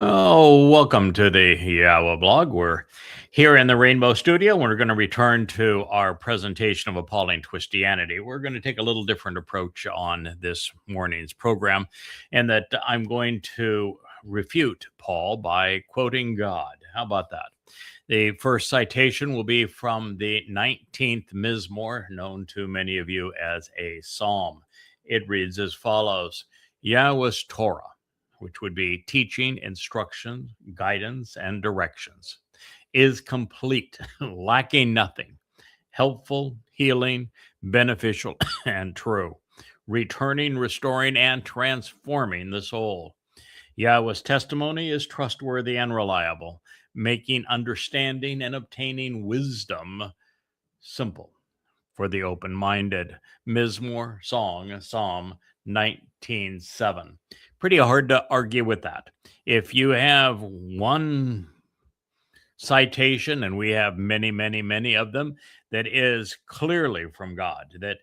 Oh, welcome to the Yahowah blog. We're here in the Rainbow Studio. We're going to return to our presentation of Appalling Twistianity. We're going to take a little different approach on this morning's program, and that I'm going to refute Paul by quoting God. How about that? The first citation will be from the 19th Mizmowr, known to many of you as a psalm. It reads as follows: Yahweh's Towrah, which would be teaching, instruction, guidance, and directions, is complete, lacking nothing, helpful, healing, beneficial, and true, returning, restoring, and transforming the soul. Yahweh's testimony is trustworthy and reliable, making understanding and obtaining wisdom simple for the open-minded. Mizmowr song, Psalm 19:7. Pretty hard to argue with that. If you have one citation, and we have many, many, many of them, that is clearly from God, that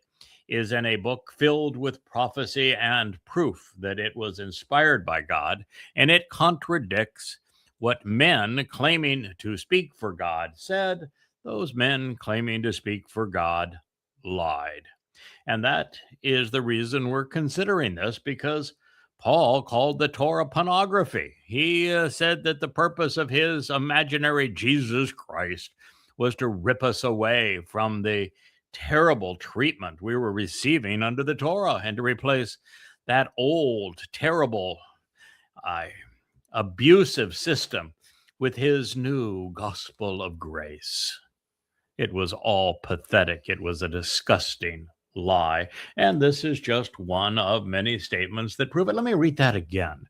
is in a book filled with prophecy and proof that it was inspired by God, and it contradicts what men claiming to speak for God said, those men claiming to speak for God lied. And that is the reason we're considering this, because Paul called the Torah pornography. He said that the purpose of his imaginary Jesus Christ was to rip us away from the terrible treatment we were receiving under the Torah and to replace that old, terrible, abusive system with his new gospel of grace. It was all pathetic. It was a disgusting lie. And this is just one of many statements that prove it. Let me read that again.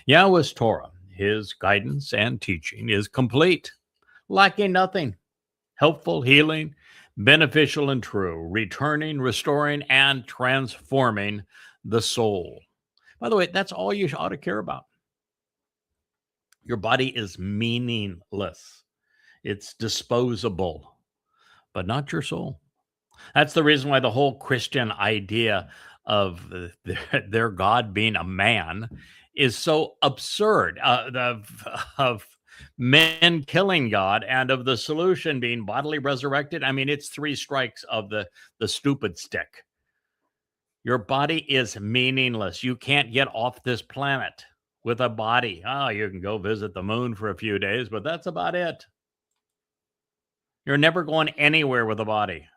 Yahweh's Torah, his guidance and teaching, is complete, lacking nothing, helpful, healing, beneficial, and true, returning, restoring, and transforming the soul. By the way, that's all you ought to care about. Your body is meaningless. It's disposable, but not your soul. That's the reason why the whole Christian idea of their God being a man is so absurd, of men killing God and of the solution being bodily resurrected. I mean, it's three strikes of the stupid stick. Your body is meaningless. You can't get off this planet with a body. Oh, you can go visit the moon for a few days, but that's about it. You're never going anywhere with a body.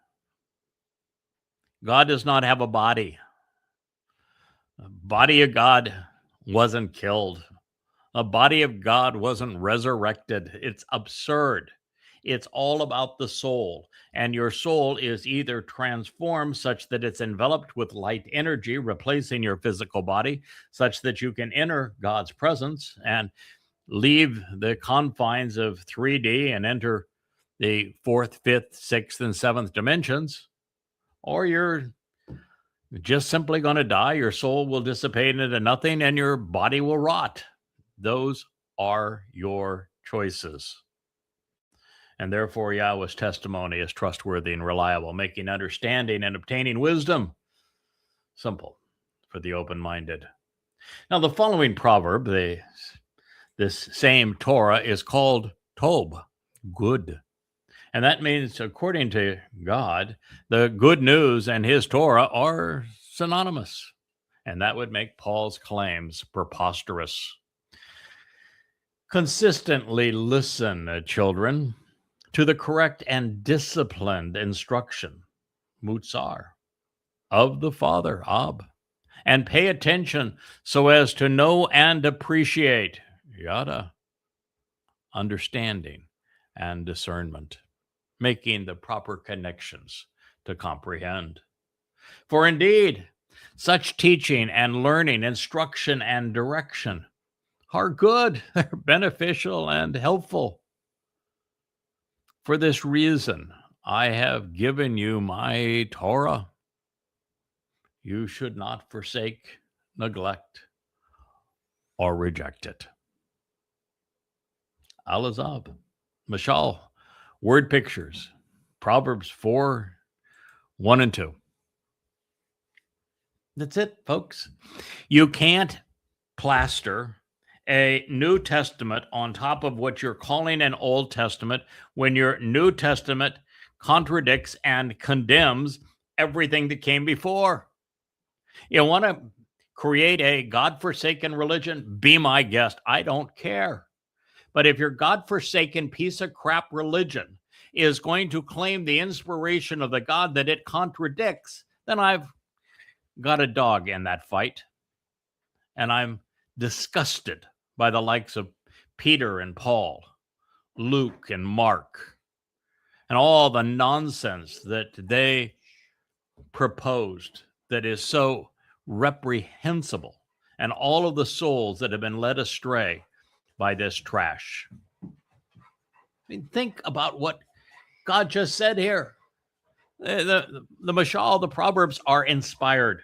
God does not have a body. The body of God wasn't killed. The body of God wasn't resurrected. It's absurd. It's all about the soul. And your soul is either transformed such that it's enveloped with light energy, replacing your physical body, such that you can enter God's presence and leave the confines of 3D and enter the fourth, fifth, sixth, and seventh dimensions, or you're just simply going to die. Your soul will dissipate into nothing and your body will rot. Those are your choices. And therefore, Yahweh's testimony is trustworthy and reliable, making understanding and obtaining wisdom simple for the open-minded. Now, the following proverb, this same Torah, is called Tob, good. And that means, according to God, the good news and his Torah are synonymous. And that would make Paul's claims preposterous. Consistently listen, children, to the correct and disciplined instruction, Mutsar, of the Father, Ab, and pay attention so as to know and appreciate, Yada, understanding and discernment, making the proper connections to comprehend. For indeed, such teaching and learning, instruction and direction are good, they're beneficial and helpful. For this reason, I have given you my Torah. You should not forsake, neglect, or reject it. Al-Azab, Mashal, word pictures, Proverbs 4, 1 and 2. That's it, folks. You can't plaster a New Testament on top of what you're calling an Old Testament when your New Testament contradicts and condemns everything that came before? You want to create a God-forsaken religion? Be my guest. I don't care. But if your God-forsaken piece of crap religion is going to claim the inspiration of the God that it contradicts, then I've got a dog in that fight. And I'm disgusted by the likes of Peter and Paul, Luke and Mark, and all the nonsense that they proposed that is so reprehensible, and all of the souls that have been led astray by this trash. I mean, think about what God just said here. The Mashal, the Proverbs are inspired.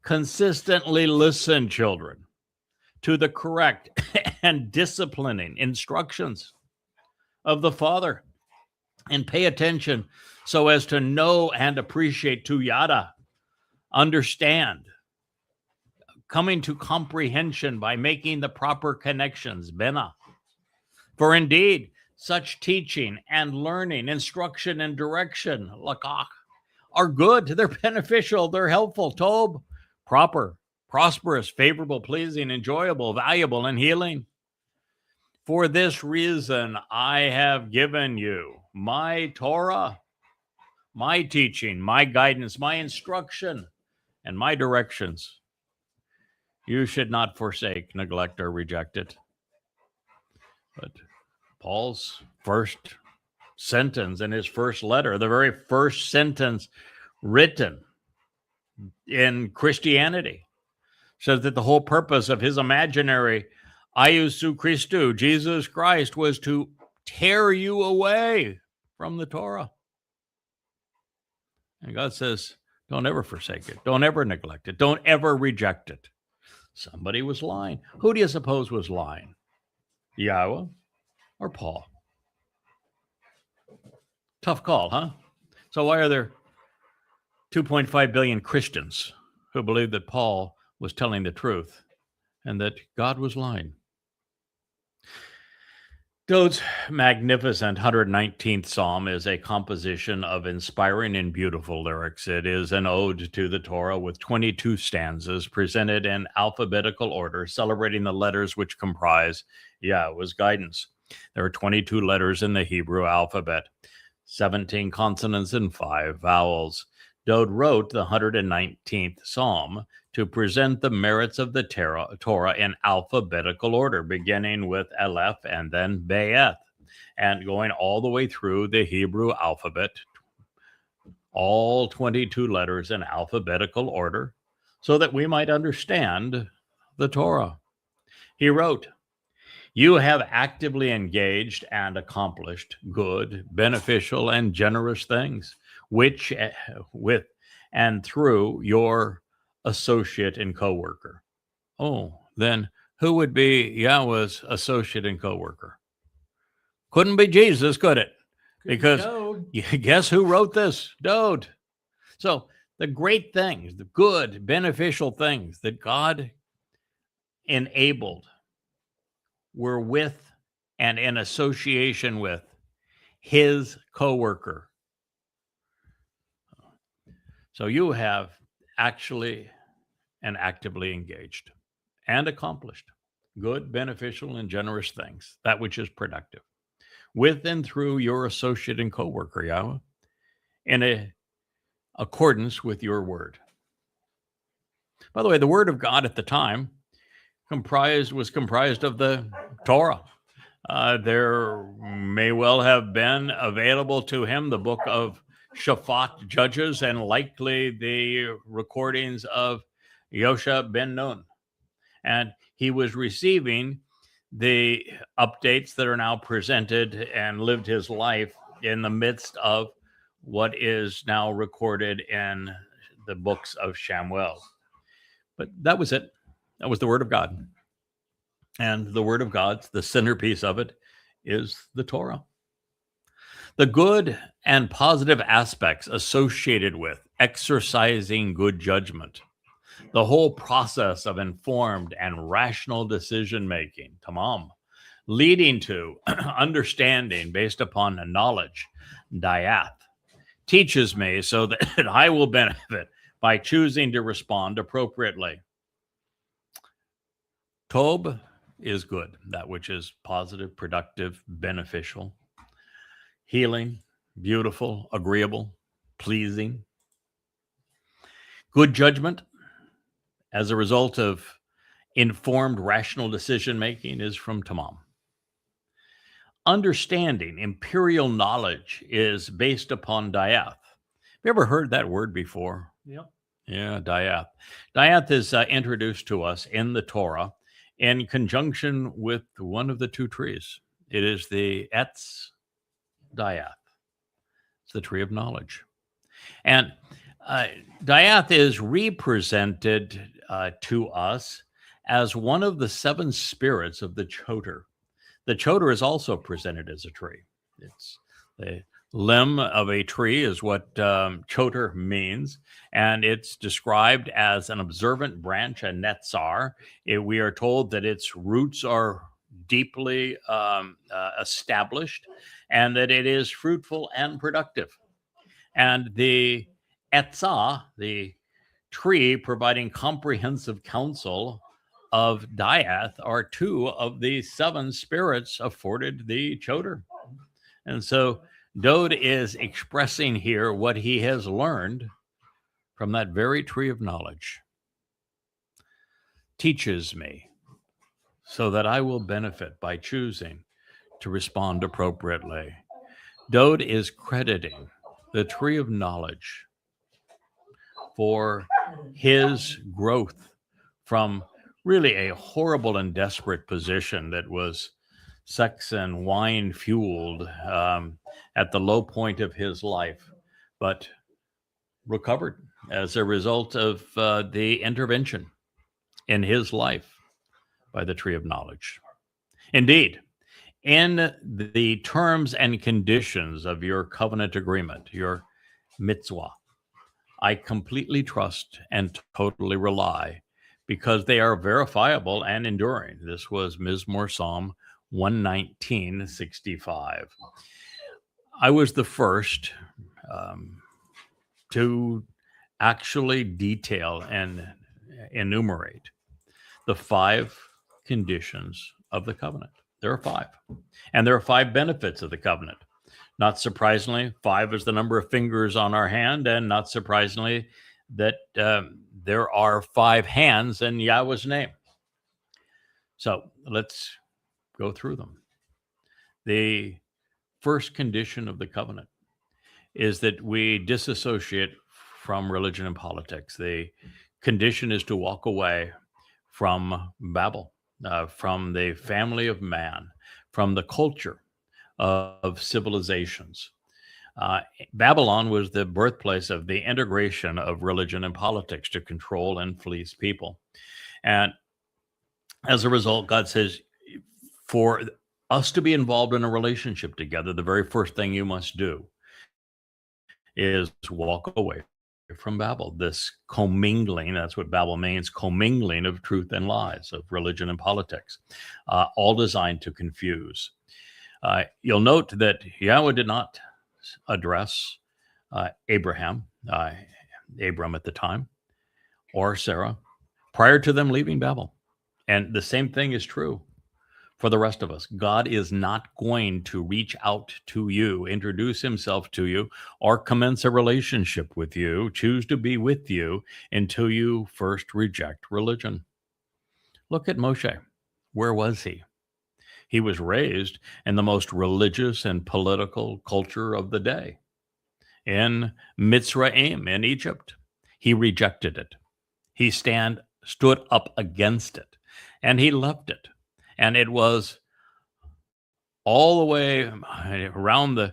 Consistently listen, children, to the correct and disciplining instructions of the Father, and pay attention so as to know and appreciate, to yada, understand, coming to comprehension by making the proper connections, bena. For indeed, such teaching and learning, instruction and direction, lakach, are good, they're beneficial, they're helpful, tob, proper, prosperous, favorable, pleasing, enjoyable, valuable, and healing. For this reason, I have given you my Torah, my teaching, my guidance, my instruction, and my directions. You should not forsake, neglect, or reject it. But Paul's first sentence in his first letter, the very first sentence written in Christianity, says that the whole purpose of his imaginary Iusu Christou, Jesus Christ, was to tear you away from the Torah. And God says, don't ever forsake it. Don't ever neglect it. Don't ever reject it. Somebody was lying. Who do you suppose was lying? Yahowah or Paul? Tough call, huh? So why are there 2.5 billion Christians who believe that Paul was telling the truth and that God was lying? Dowd's magnificent 119th Psalm is a composition of inspiring and beautiful lyrics. It is an ode to the Torah with 22 stanzas presented in alphabetical order, celebrating the letters which comprise Yahowah's guidance. There are 22 letters in the Hebrew alphabet, 17 consonants and 5 vowels. Dowd wrote the 119th Psalm to present the merits of the Torah in alphabetical order, beginning with Aleph and then Be'eth, and going all the way through the Hebrew alphabet, all 22 letters in alphabetical order, so that we might understand the Torah. He wrote, "You have actively engaged and accomplished good, beneficial, and generous things, which with and through your associate and co-worker." Oh, then who would be Yahowah's associate and co-worker? Couldn't be Jesus, could it? Because guess who wrote this? Dowd. So the great things, the good, beneficial things that God enabled were with and in association with his co-worker. So you have actually and actively engaged and accomplished good, beneficial, and generous things, that which is productive, with and through your associate and co-worker, Yahowah, in accordance with your word. By the way, the word of God at the time was comprised of the Torah. There may well have been available to him the book of Shaphat, Judges, and likely the recordings of Yosha ben Nun. And he was receiving the updates that are now presented and lived his life in the midst of what is now recorded in the books of Shamuw'el. But that was it. That was the word of God. And the word of God, the centerpiece of it, is the Torah. The good and positive aspects associated with exercising good judgment, The whole process of informed and rational decision making, tamam, leading to understanding based upon knowledge, dayath, teaches me so that I will benefit by choosing to respond appropriately. Tob is good, that which is positive, productive, beneficial, healing, beautiful, agreeable, pleasing. Good judgment as a result of informed, rational decision making is from tamam. Understanding, imperial knowledge, is based upon dayath. Have you ever heard that word before? Yep. Yeah, dayath. Dayath is introduced to us in the Torah in conjunction with one of the two trees. It is the Etz Dayath. It's the tree of knowledge. And dayath is represented to us as one of the seven spirits of the Towrah. The Towrah is also presented as a tree. It's the limb of a tree is what Towrah means, and it's described as an observant branch, a netzar. We are told that its roots are deeply established and that it is fruitful and productive. And the etzah, the tree providing comprehensive counsel of dayath, are two of the seven spirits afforded the Towrah. And so Dowd is expressing here what he has learned from that very tree of knowledge. Teaches me so that I will benefit by choosing to respond appropriately. Dowd is crediting the tree of knowledge for his growth from really a horrible and desperate position that was sex and wine fueled at the low point of his life, but recovered as a result of the intervention in his life by the tree of knowledge. Indeed, in the terms and conditions of your covenant agreement, your mitzvah, I completely trust and totally rely because they are verifiable and enduring. This was Mizmowr Psalm 119:65. I was the first to actually detail and enumerate the 5 conditions of the covenant. There are 5. And there are 5 benefits of the covenant. Not surprisingly, 5 is the number of fingers on our hand, and not surprisingly, that there are 5 hands in Yahweh's name. So let's go through them. The first condition of the covenant is that we disassociate from religion and politics. The condition is to walk away from Babel, from the family of man, from the culture of civilizations. Babylon was the birthplace of the integration of religion and politics to control and fleece people. And as a result, God says, for us to be involved in a relationship together, the very first thing you must do is walk away from Babel. This commingling, that's what Babel means, commingling of truth and lies, of religion and politics, all designed to confuse. You'll note that Yahweh did not address Abram at the time, or Sarah, prior to them leaving Babel. And the same thing is true for the rest of us. God is not going to reach out to you, introduce himself to you, or commence a relationship with you, choose to be with you until you first reject religion. Look at Moshe. Where was he? He was raised in the most religious and political culture of the day, in Mitzrayim, in Egypt. He rejected it. He stood up against it, and he left it. And it was all the way around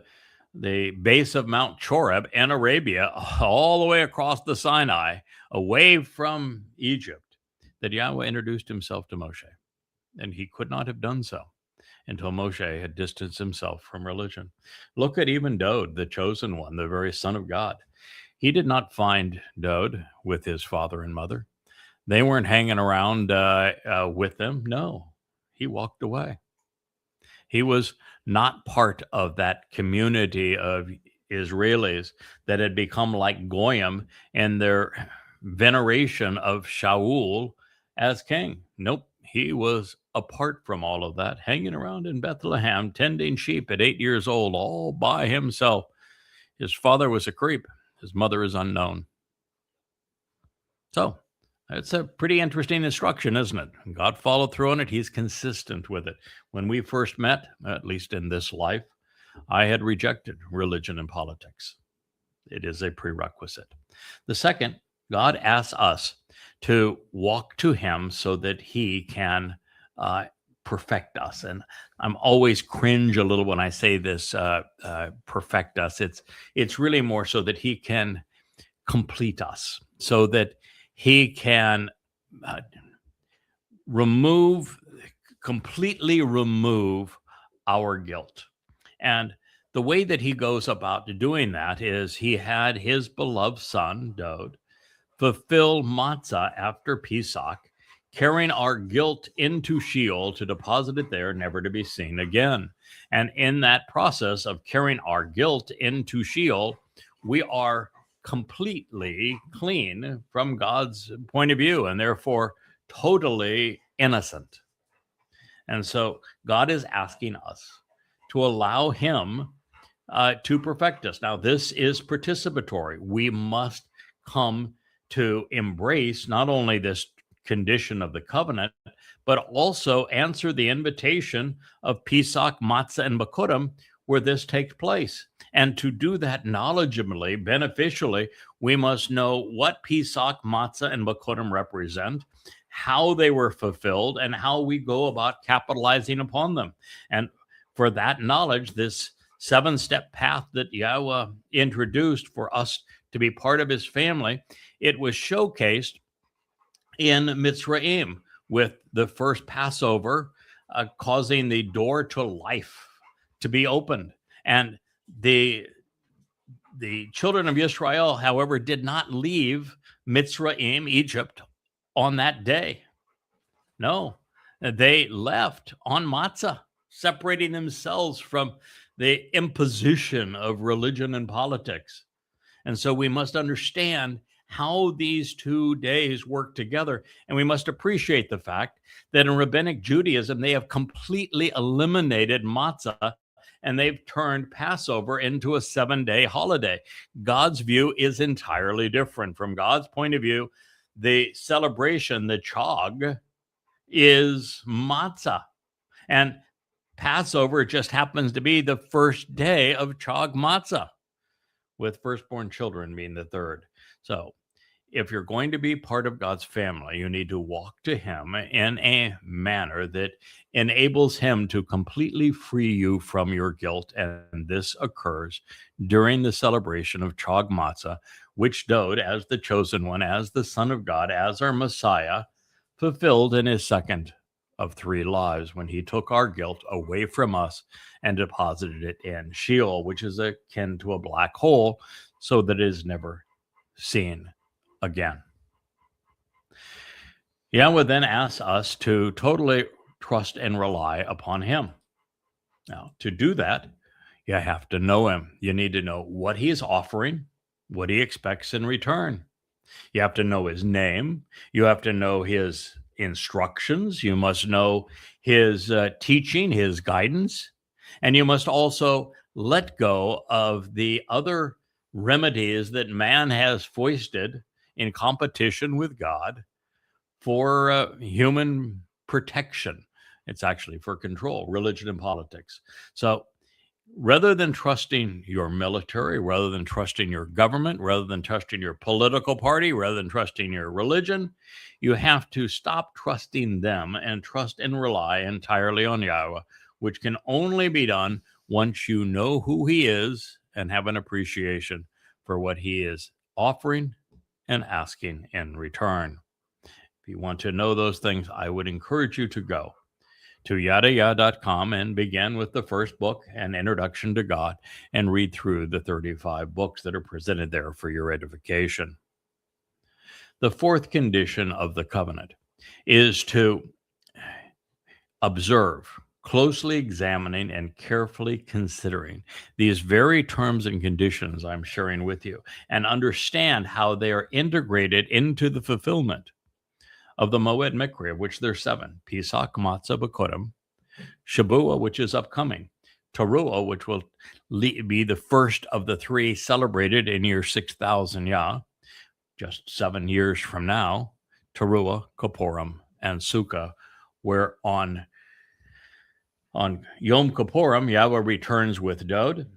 the base of Mount Choreb in Arabia, all the way across the Sinai, away from Egypt, that Yahweh introduced himself to Moshe. And he could not have done so until Moshe had distanced himself from religion. Look at even Dowd, the chosen one, the very son of God. He did not find Dowd with his father and mother. They weren't hanging around with them. No, he walked away. He was not part of that community of Israelis that had become like Goyim in their veneration of Sha'uwl as king. Nope, he was apart from all of that, hanging around in Bethlehem, tending sheep at 8 years old, all by himself. His father was a creep. His mother is unknown. So it's a pretty interesting instruction, isn't it? God followed through on it. He's consistent with it. When we first met, at least in this life, I had rejected religion and politics. It is a prerequisite. The second, God asks us to walk to him so that he can perfect us. And I'm always cringe a little when I say this, perfect us. It's really more so that he can complete us, so that he can completely remove our guilt. And the way that he goes about doing that is he had his beloved son, Dowd, fulfill matzah after Pesach, carrying our guilt into Sheol to deposit it there, never to be seen again. And in that process of carrying our guilt into Sheol, we are completely clean from God's point of view, and therefore totally innocent. And so God is asking us to allow him to perfect us. Now, this is participatory. We must come to embrace not only this condition of the covenant, but also answer the invitation of Pesach, Matzah, and Bakurim, where this takes place. And to do that knowledgeably, beneficially, we must know what Pesach, Matzah, and Bakurim represent, how they were fulfilled, and how we go about capitalizing upon them. And for that knowledge, this 7-step path that Yahowah introduced for us to be part of his family, it was showcased in Mitzrayim with the first Passover causing the door to life to be opened. And the children of Israel, however, did not leave Mitzrayim, Egypt, on that day. No, they left on matzah, separating themselves from the imposition of religion and politics. And so we must understand how these 2 days work together. And we must appreciate the fact that in Rabbinic Judaism, they have completely eliminated matzah and they've turned Passover into a 7-day holiday. God's view is entirely different. From God's point of view, the celebration, the chag, is matzah. And Passover just happens to be the first day of chag matzah, with firstborn children being the third. So if you're going to be part of God's family, you need to walk to him in a manner that enables him to completely free you from your guilt. And this occurs during the celebration of Chag Matzah, which Dowd, as the chosen one, as the Son of God, as our Messiah, fulfilled in his second of 3 lives when he took our guilt away from us and deposited it in Sheol, which is akin to a black hole, so that it is never seen again. Yahowah then asks us to totally trust and rely upon him. Now, to do that, you have to know him. You need to know what he is offering, what he expects in return. You have to know his name. You have to know his instructions. You must know his teaching, his guidance. And you must also let go of the other remedies that man has foisted in competition with God for human protection. It's actually for control, religion and politics. So rather than trusting your military, rather than trusting your government, rather than trusting your political party, rather than trusting your religion, you have to stop trusting them and trust and rely entirely on Yahowah, which can only be done once you know who he is and have an appreciation for what he is offering and asking in return. If you want to know those things, I would encourage you to go to yadayah.com and begin with the first book, An Introduction to God, and read through the 35 books that are presented there for your edification. The fourth condition of the covenant is to observe, closely examining, and carefully considering these very terms and conditions I'm sharing with you, and understand how they are integrated into the fulfillment of the Moed Mikra, of which there's 7: Pesach, Matzah, Bakodim, Shabuah, which is upcoming, Towrah, which will be the first of the 3 celebrated in year 6000 Yah, just 7 years from now, Towrah, Kippurim, and Sukkah, where on Yom Kippurim, Yahweh returns with Dowd,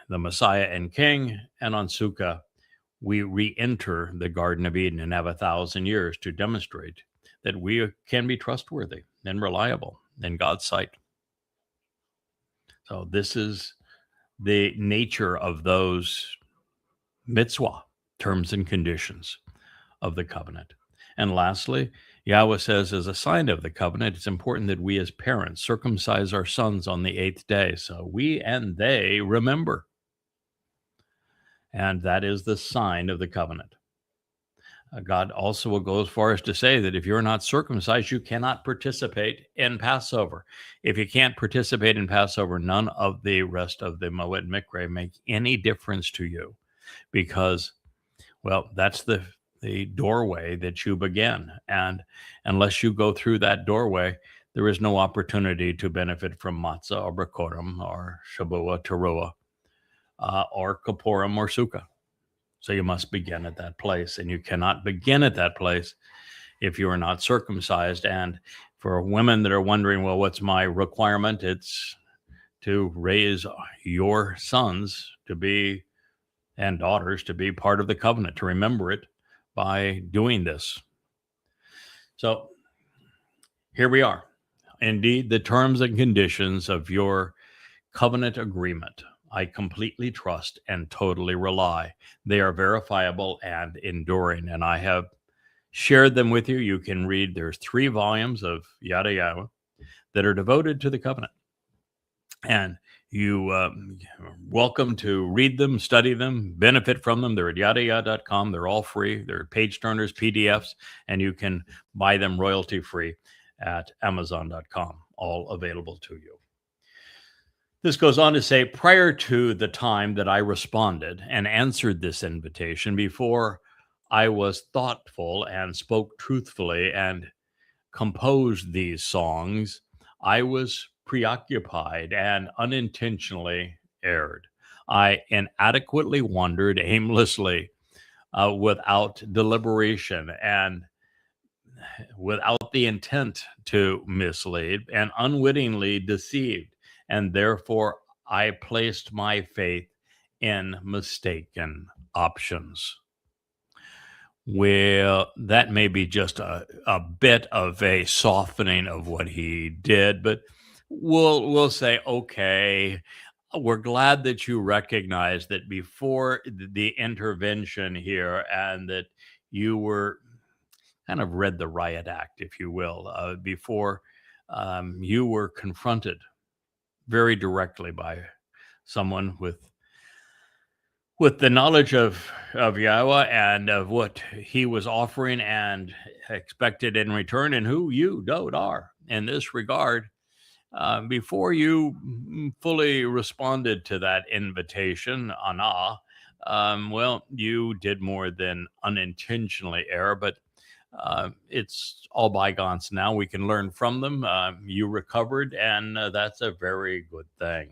the Messiah and King, and on Sukkah, we re-enter the Garden of Eden and have 1,000 years to demonstrate that we can be trustworthy and reliable in God's sight. So this is the nature of those mitzvah, terms and conditions of the covenant. And lastly, Yahweh says, as a sign of the covenant, it's important that we as parents circumcise our sons on the 8th day, so we and they remember. And that is the sign of the covenant. God also will go as far as to say that if you're not circumcised, you cannot participate in Passover. If you can't participate in Passover, none of the rest of the Moed Mikra make any difference to you, because, well, that's the doorway that you begin. And unless you go through that doorway, there is no opportunity to benefit from matzah or bakorim or shabuah, teruah, or kippurim or sukkah. So you must begin at that place, and you cannot begin at that place if you are not circumcised. And for women that are wondering, well, what's my requirement? It's to raise your sons to be, and daughters to be, part of the covenant, to remember it by doing this. So here we are. Indeed, the terms and conditions of your covenant agreement, I completely trust and totally rely. They are verifiable and enduring, and I have shared them with you. You can read, there's 3 volumes of Yahowah that are devoted to the covenant. And you welcome to read them, study them, benefit from them. They're at yahowah.com. They're all free. They're page turners, PDFs, and you can buy them royalty free at amazon.com, all available to you. This goes on to say, prior to the time that I responded and answered this invitation, before I was thoughtful and spoke truthfully and composed these songs, I was preoccupied and unintentionally erred. I inadequately wandered aimlessly, without deliberation and without the intent to mislead, and unwittingly deceived. And therefore, I placed my faith in mistaken options. Well, that may be just a bit of a softening of what he did, but we'll say, okay, we're glad that you recognize that before the intervention here, and that you were kind of read the riot act, if you will, before you were confronted very directly by someone with the knowledge of Yahowah and of what he was offering and expected in return, and who you, Dowd, are in this regard. Before you fully responded to that invitation, Anah, well, you did more than unintentionally err, but it's all bygones now. We can learn from them. You recovered, and that's a very good thing.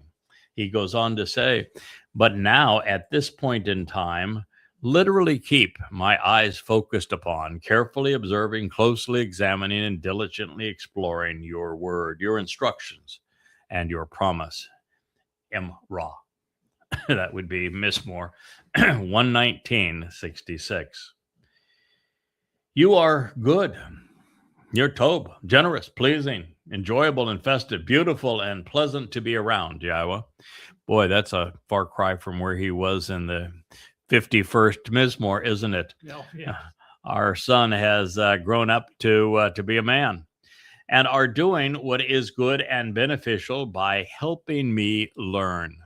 He goes on to say, but now at this point in time, literally keep my eyes focused upon, carefully observing, closely examining, and diligently exploring your word, your instructions, and your promise. Ra. That would be Mizmowr 119:66. You are good. You're Tob, generous, pleasing, enjoyable, and festive, beautiful, and pleasant to be around, Yahowah. Boy, that's a far cry from where he was in the 51st Mizmowr, isn't it? No, yeah. Our son has grown up to be a man, and are doing what is good and beneficial by helping me learn,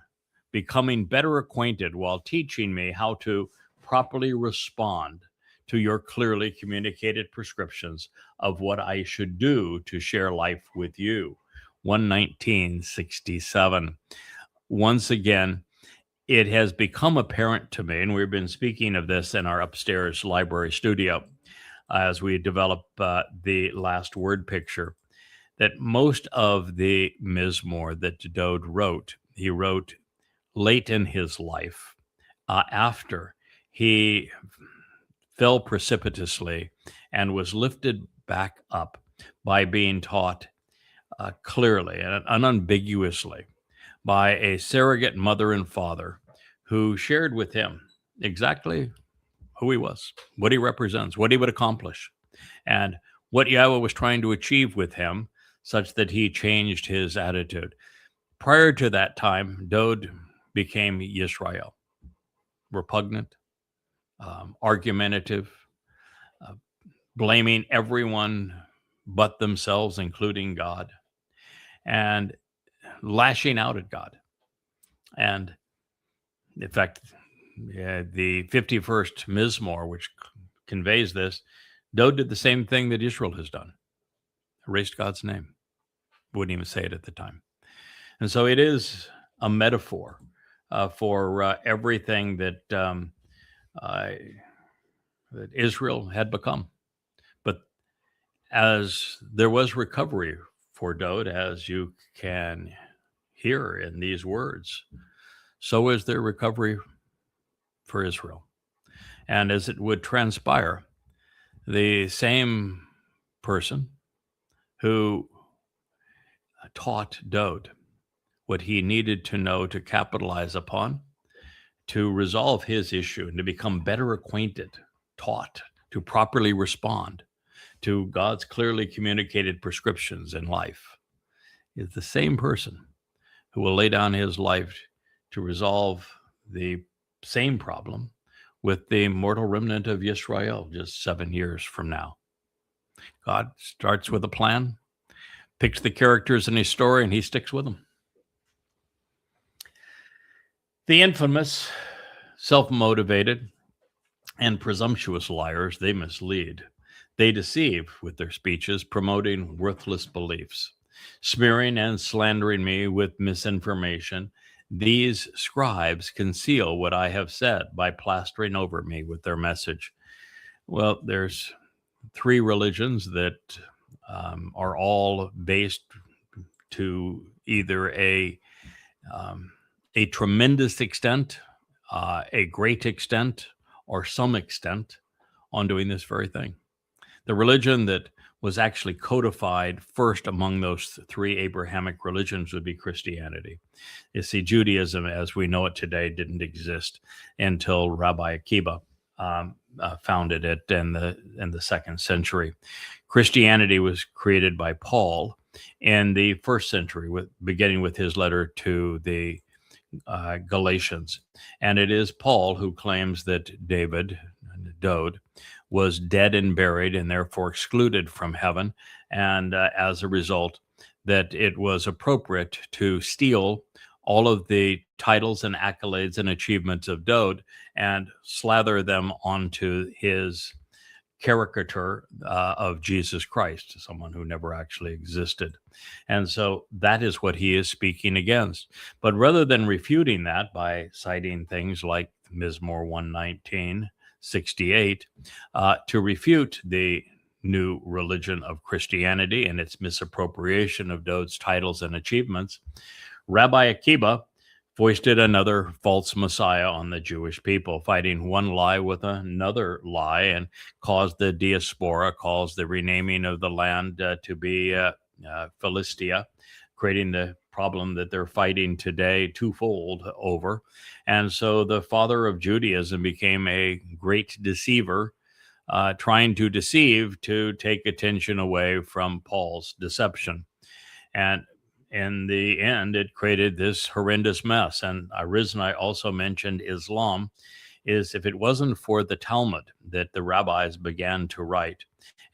becoming better acquainted while teaching me how to properly respond to your clearly communicated prescriptions of what I should do to share life with you. 11967. Once again, it has become apparent to me, and we've been speaking of this in our upstairs library studio as we develop the last word picture, that most of the Mizmowr that Dowd wrote, he wrote late in his life, after he fell precipitously and was lifted back up by being taught clearly and unambiguously by a surrogate mother and father who shared with him exactly who he was, what he represents, what he would accomplish, and what Yahowah was trying to achieve with him, such that he changed his attitude. Prior to that time, Dowd became Yisrael, repugnant, argumentative, blaming everyone but themselves, including God, and lashing out at God. And in fact, the 51st Mizmowr, which conveys this, Dowd did the same thing that Israel has done, erased God's name. Wouldn't even say it at the time. And so it is a metaphor for everything that that Israel had become. But as there was recovery for Dowd, as you can hear in these words, so is there recovery for Israel. And as it would transpire, the same person who taught Dowd what he needed to know to capitalize upon, to resolve his issue and to become better acquainted, taught to properly respond to God's clearly communicated prescriptions in life, is the same person who will lay down his life to resolve the same problem with the mortal remnant of Yisrael just 7 years from now. God starts with a plan, picks the characters in his story, and he sticks with them. The infamous, self-motivated, and presumptuous liars, they mislead. They deceive with their speeches, promoting worthless beliefs, smearing and slandering me with misinformation. These scribes conceal what I have said by plastering over me with their message. Well, there's 3 religions that are all based to either a tremendous extent, a great extent, or some extent on doing this very thing. The religion that was actually codified first among those 3 Abrahamic religions would be Christianity. You see, Judaism, as we know it today, didn't exist until Rabbi Akiba founded it in the 2nd century. Christianity was created by Paul in the 1st century, beginning with his letter to the Galatians. And it is Paul who claims that Dowd, was dead and buried and therefore excluded from heaven. And as a result, that it was appropriate to steal all of the titles and accolades and achievements of Dowd and slather them onto his caricature of Jesus Christ, someone who never actually existed. And so that is what he is speaking against. But rather than refuting that by citing things like Mizmowr 119:68, to refute the new religion of Christianity and its misappropriation of Dowd's titles and achievements, Rabbi Akiba foisted another false messiah on the Jewish people, fighting one lie with another lie, and caused the diaspora, caused the renaming of the land to be Philistia, creating the problem that they're fighting today twofold over. And so the father of Judaism became a great deceiver, trying to deceive to take attention away from Paul's deception. And in the end, it created this horrendous mess. And the reason I also mentioned Islam is if it wasn't for the Talmud that the rabbis began to write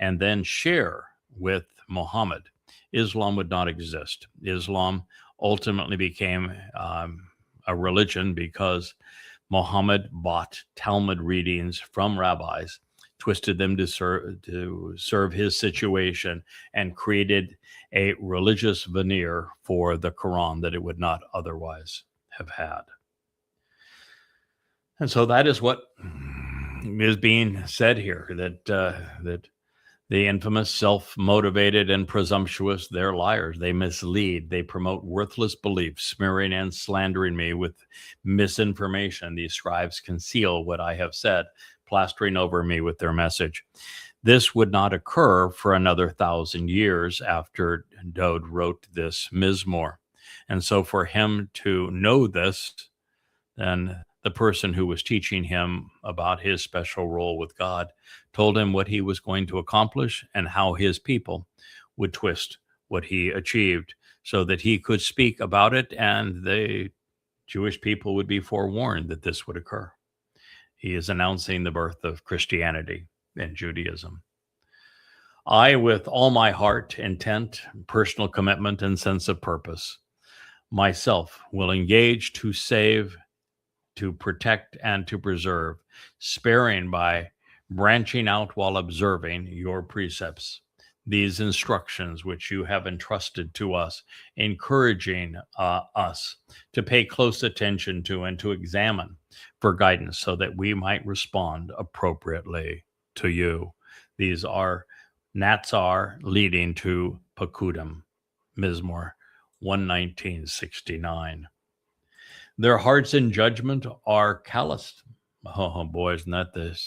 and then share with Muhammad, Islam would not exist. Islam ultimately became a religion because Muhammad bought Talmud readings from rabbis twisted them to serve his situation, and created a religious veneer for the Quran that it would not otherwise have had. And so that is what is being said here, that the infamous, self-motivated, and presumptuous, they're liars. They mislead. They promote worthless beliefs, smearing and slandering me with misinformation. These scribes conceal what I have said, plastering over me with their message. This would not occur for another 1,000 years after Dowd wrote this Mizmowr. And so for him to know this, then the person who was teaching him about his special role with God told him what he was going to accomplish and how his people would twist what he achieved so that he could speak about it, and the Jewish people would be forewarned that this would occur. He is announcing the birth of Christianity and Judaism. I, with all my heart, intent, personal commitment, and sense of purpose, myself will engage to save, to protect, and to preserve, sparing by branching out while observing your precepts, these instructions which you have entrusted to us, encouraging us to pay close attention to and to examine for guidance so that we might respond appropriately to you. These are Natsar leading to Pakudim, Mizmowr 119:69. Their hearts in judgment are calloused. Oh boy, isn't that the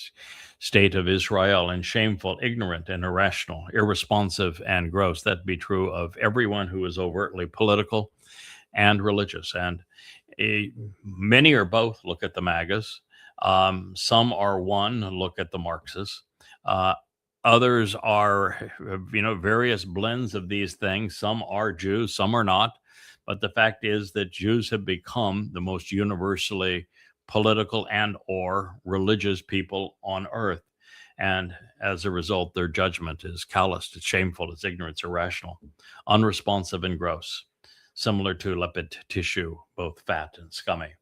state of Israel? And shameful, ignorant, and irrational, irresponsive, and gross. That'd be true of everyone who is overtly political and religious. And many are both. Look at the MAGAs. Some are one. Look at the Marxists. Others are, various blends of these things. Some are Jews, some are not. But the fact is that Jews have become the most universally political and or religious people on earth. And as a result, their judgment is calloused, it's shameful, it's ignorant, it's irrational, unresponsive, and gross, similar to leopard tissue, both fat and scummy.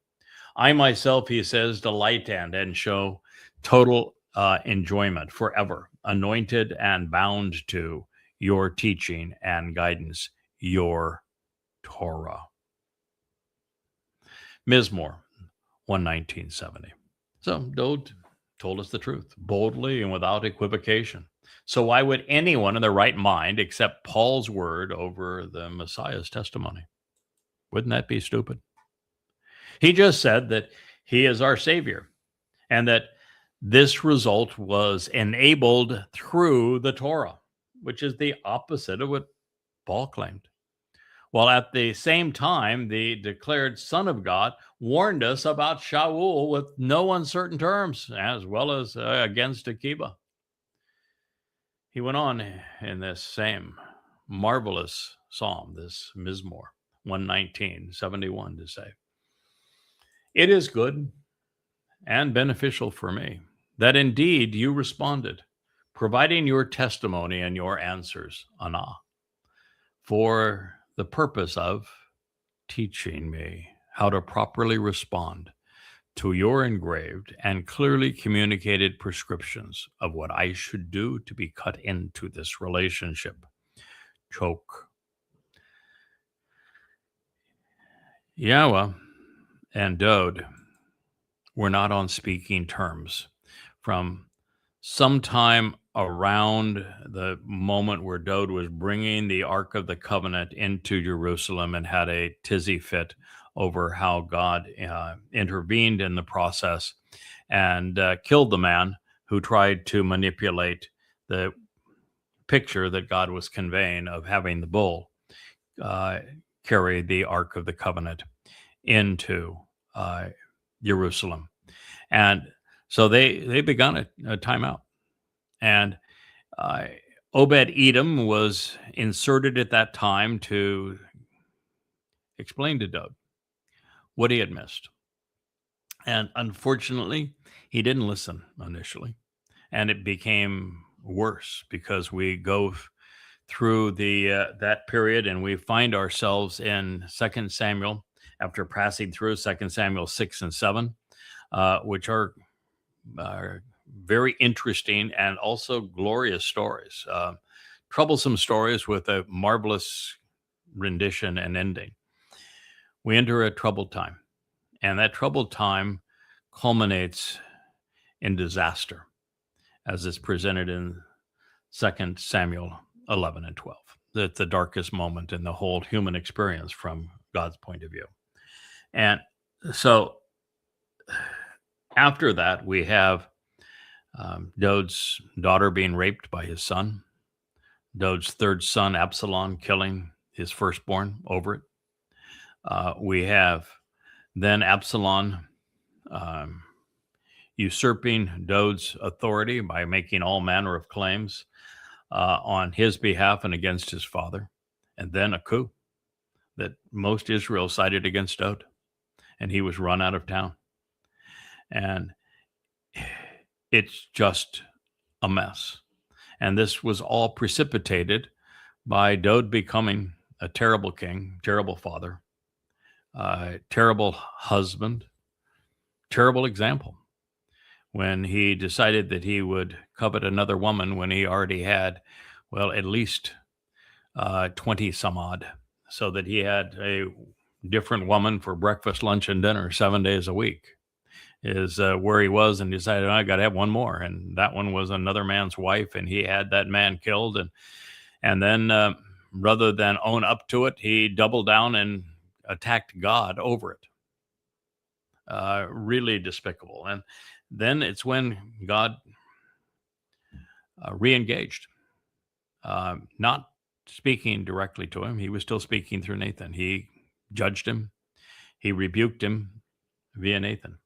I myself, he says, delight and show total enjoyment forever, anointed and bound to your teaching and guidance, your Towrah. Mizmowr 119:70. So Dowd told us the truth, boldly and without equivocation. So why would anyone in their right mind accept Paul's word over the Messiah's testimony? Wouldn't that be stupid? He just said that he is our Savior, and that this result was enabled through the Towrah, which is the opposite of what Paul claimed. While at the same time, the declared Son of God warned us about Sha'uwl with no uncertain terms, as well as against Akiba. He went on in this same marvelous psalm, this Mizmowr 119:71, to say, "It is good and beneficial for me that indeed you responded, providing your testimony and your answers, Anah, for the purpose of teaching me how to properly respond to your engraved and clearly communicated prescriptions of what I should do to be cut into this relationship." Choke. Yahowah and Dowd were not on speaking terms from sometime around the moment where Dowd was bringing the Ark of the Covenant into Jerusalem and had a tizzy fit over how God intervened in the process and killed the man who tried to manipulate the picture that God was conveying of having the bull carry the Ark of the Covenant into Jerusalem. And so they begun a timeout. And Obed-Edom was inserted at that time to explain to Dowd what he had missed. And unfortunately, he didn't listen initially. And it became worse because we go through that period and we find ourselves in 2 Samuel after passing through 2 Samuel 6 and 7, which are very interesting and also glorious stories, troublesome stories with a marvelous rendition and ending. We enter a troubled time, and that troubled time culminates in disaster, as is presented in 2 Samuel 11 and 12. That's the darkest moment in the whole human experience from God's point of view. And so after that, we have Dowd's daughter being raped by his son, Dowd's third son, Absalom, killing his firstborn over it. We have then Absalom usurping Dowd's authority by making all manner of claims on his behalf and against his father. And then a coup that most Israel sided against Dowd, and he was run out of town. And it's just a mess. And this was all precipitated by Dowd becoming a terrible king, terrible father, terrible husband, terrible example, when he decided that he would covet another woman when he already had, well, at least 20 some odd, so that he had a different woman for breakfast, lunch, and dinner 7 days a week, is where he was, and decided, I got to have one more. And that one was another man's wife, and he had that man killed. And then rather than own up to it, he doubled down and attacked God over it. Really despicable. And then it's when God re-engaged, not speaking directly to him. He was still speaking through Nathan. He judged him. He rebuked him via Nathan.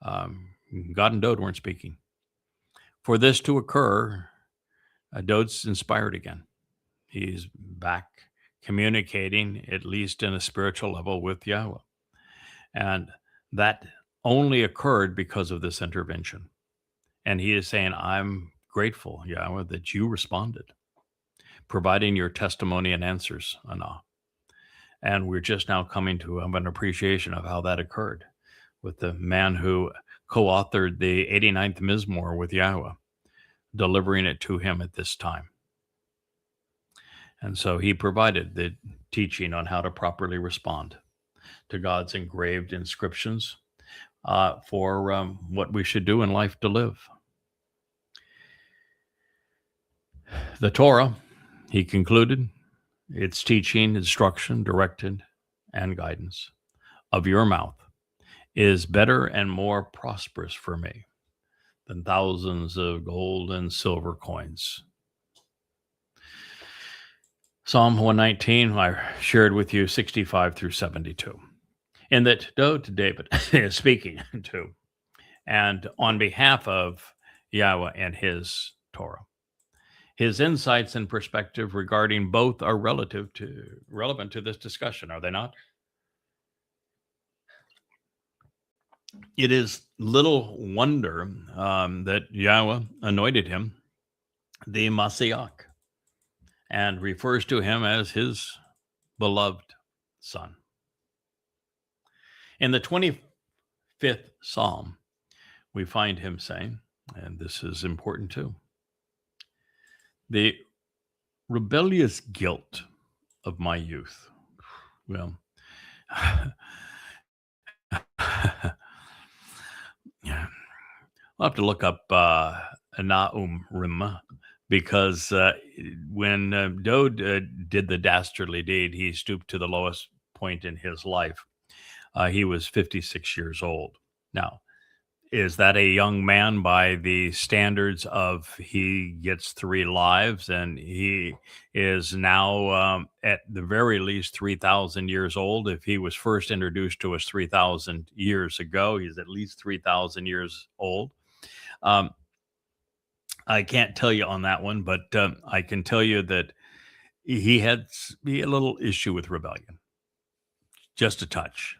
God and Dowd weren't speaking. For this to occur, Dowd's inspired again. He's back communicating, at least in a spiritual level, with Yahowah. And that only occurred because of this intervention. And he is saying, I'm grateful, Yahowah, that you responded, providing your testimony and answers, Anah. And we're just now coming to an appreciation of how that occurred with the man who co-authored the 89th Mizmowr with Yahowah, delivering it to him at this time. And so he provided the teaching on how to properly respond to God's engraved inscriptions for what we should do in life to live. The Torah, he concluded, its teaching, instruction, directed, and guidance of your mouth is better and more prosperous for me than thousands of gold and silver coins. Psalm 119, I shared with you 65 through 72. In that Dowd to David is speaking to, and on behalf of Yahowah and his Torah. His insights and perspective regarding both are relevant to this discussion, are they not? It is little wonder that Yahowah anointed him the Messiah and refers to him as his beloved son. In the 25th Psalm, we find him saying, and this is important too, the rebellious guilt of my youth. Well, yeah, I'll have to look up Nahum Rim, because when Dowd did the dastardly deed, he stooped to the lowest point in his life. He was 56 years old. Now, is that a young man by the standards of he gets 3 lives, and he is now at the very least 3,000 years old? If he was first introduced to us 3,000 years ago, he's at least 3,000 years old. I can't tell you on that one, but I can tell you that he had a little issue with rebellion, just a touch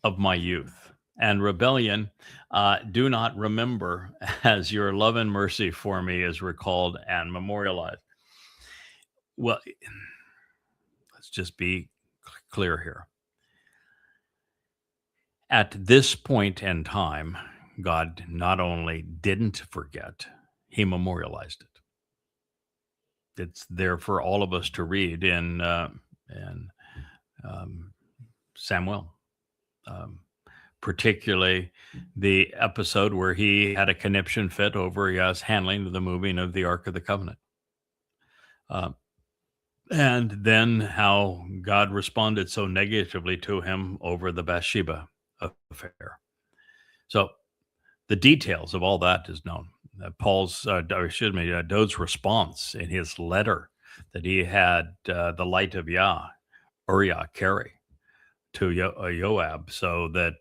of my youth. And rebellion, do not remember, as your love and mercy for me is recalled and memorialized. Well, let's just be clear here. At this point in time, God not only didn't forget, he memorialized it. It's there for all of us to read in Shamuw'el, particularly the episode where he had a conniption fit over Yah's handling of the moving of the Ark of the Covenant. And then how God responded so negatively to him over the Bathsheba affair. So the details of all that is known. Dowd's response in his letter that he had the light of Uriah carry to Joab so that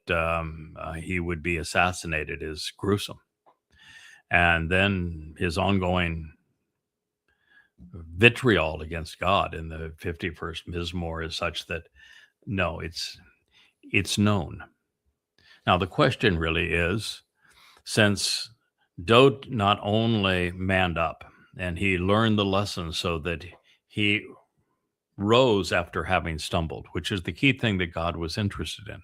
he would be assassinated is gruesome. And then his ongoing vitriol against God in the 51st Mizmowr is such that, no, it's known. Now, the question really is, since Dowd not only manned up and he learned the lesson so that he rose after having stumbled, which is the key thing that God was interested in.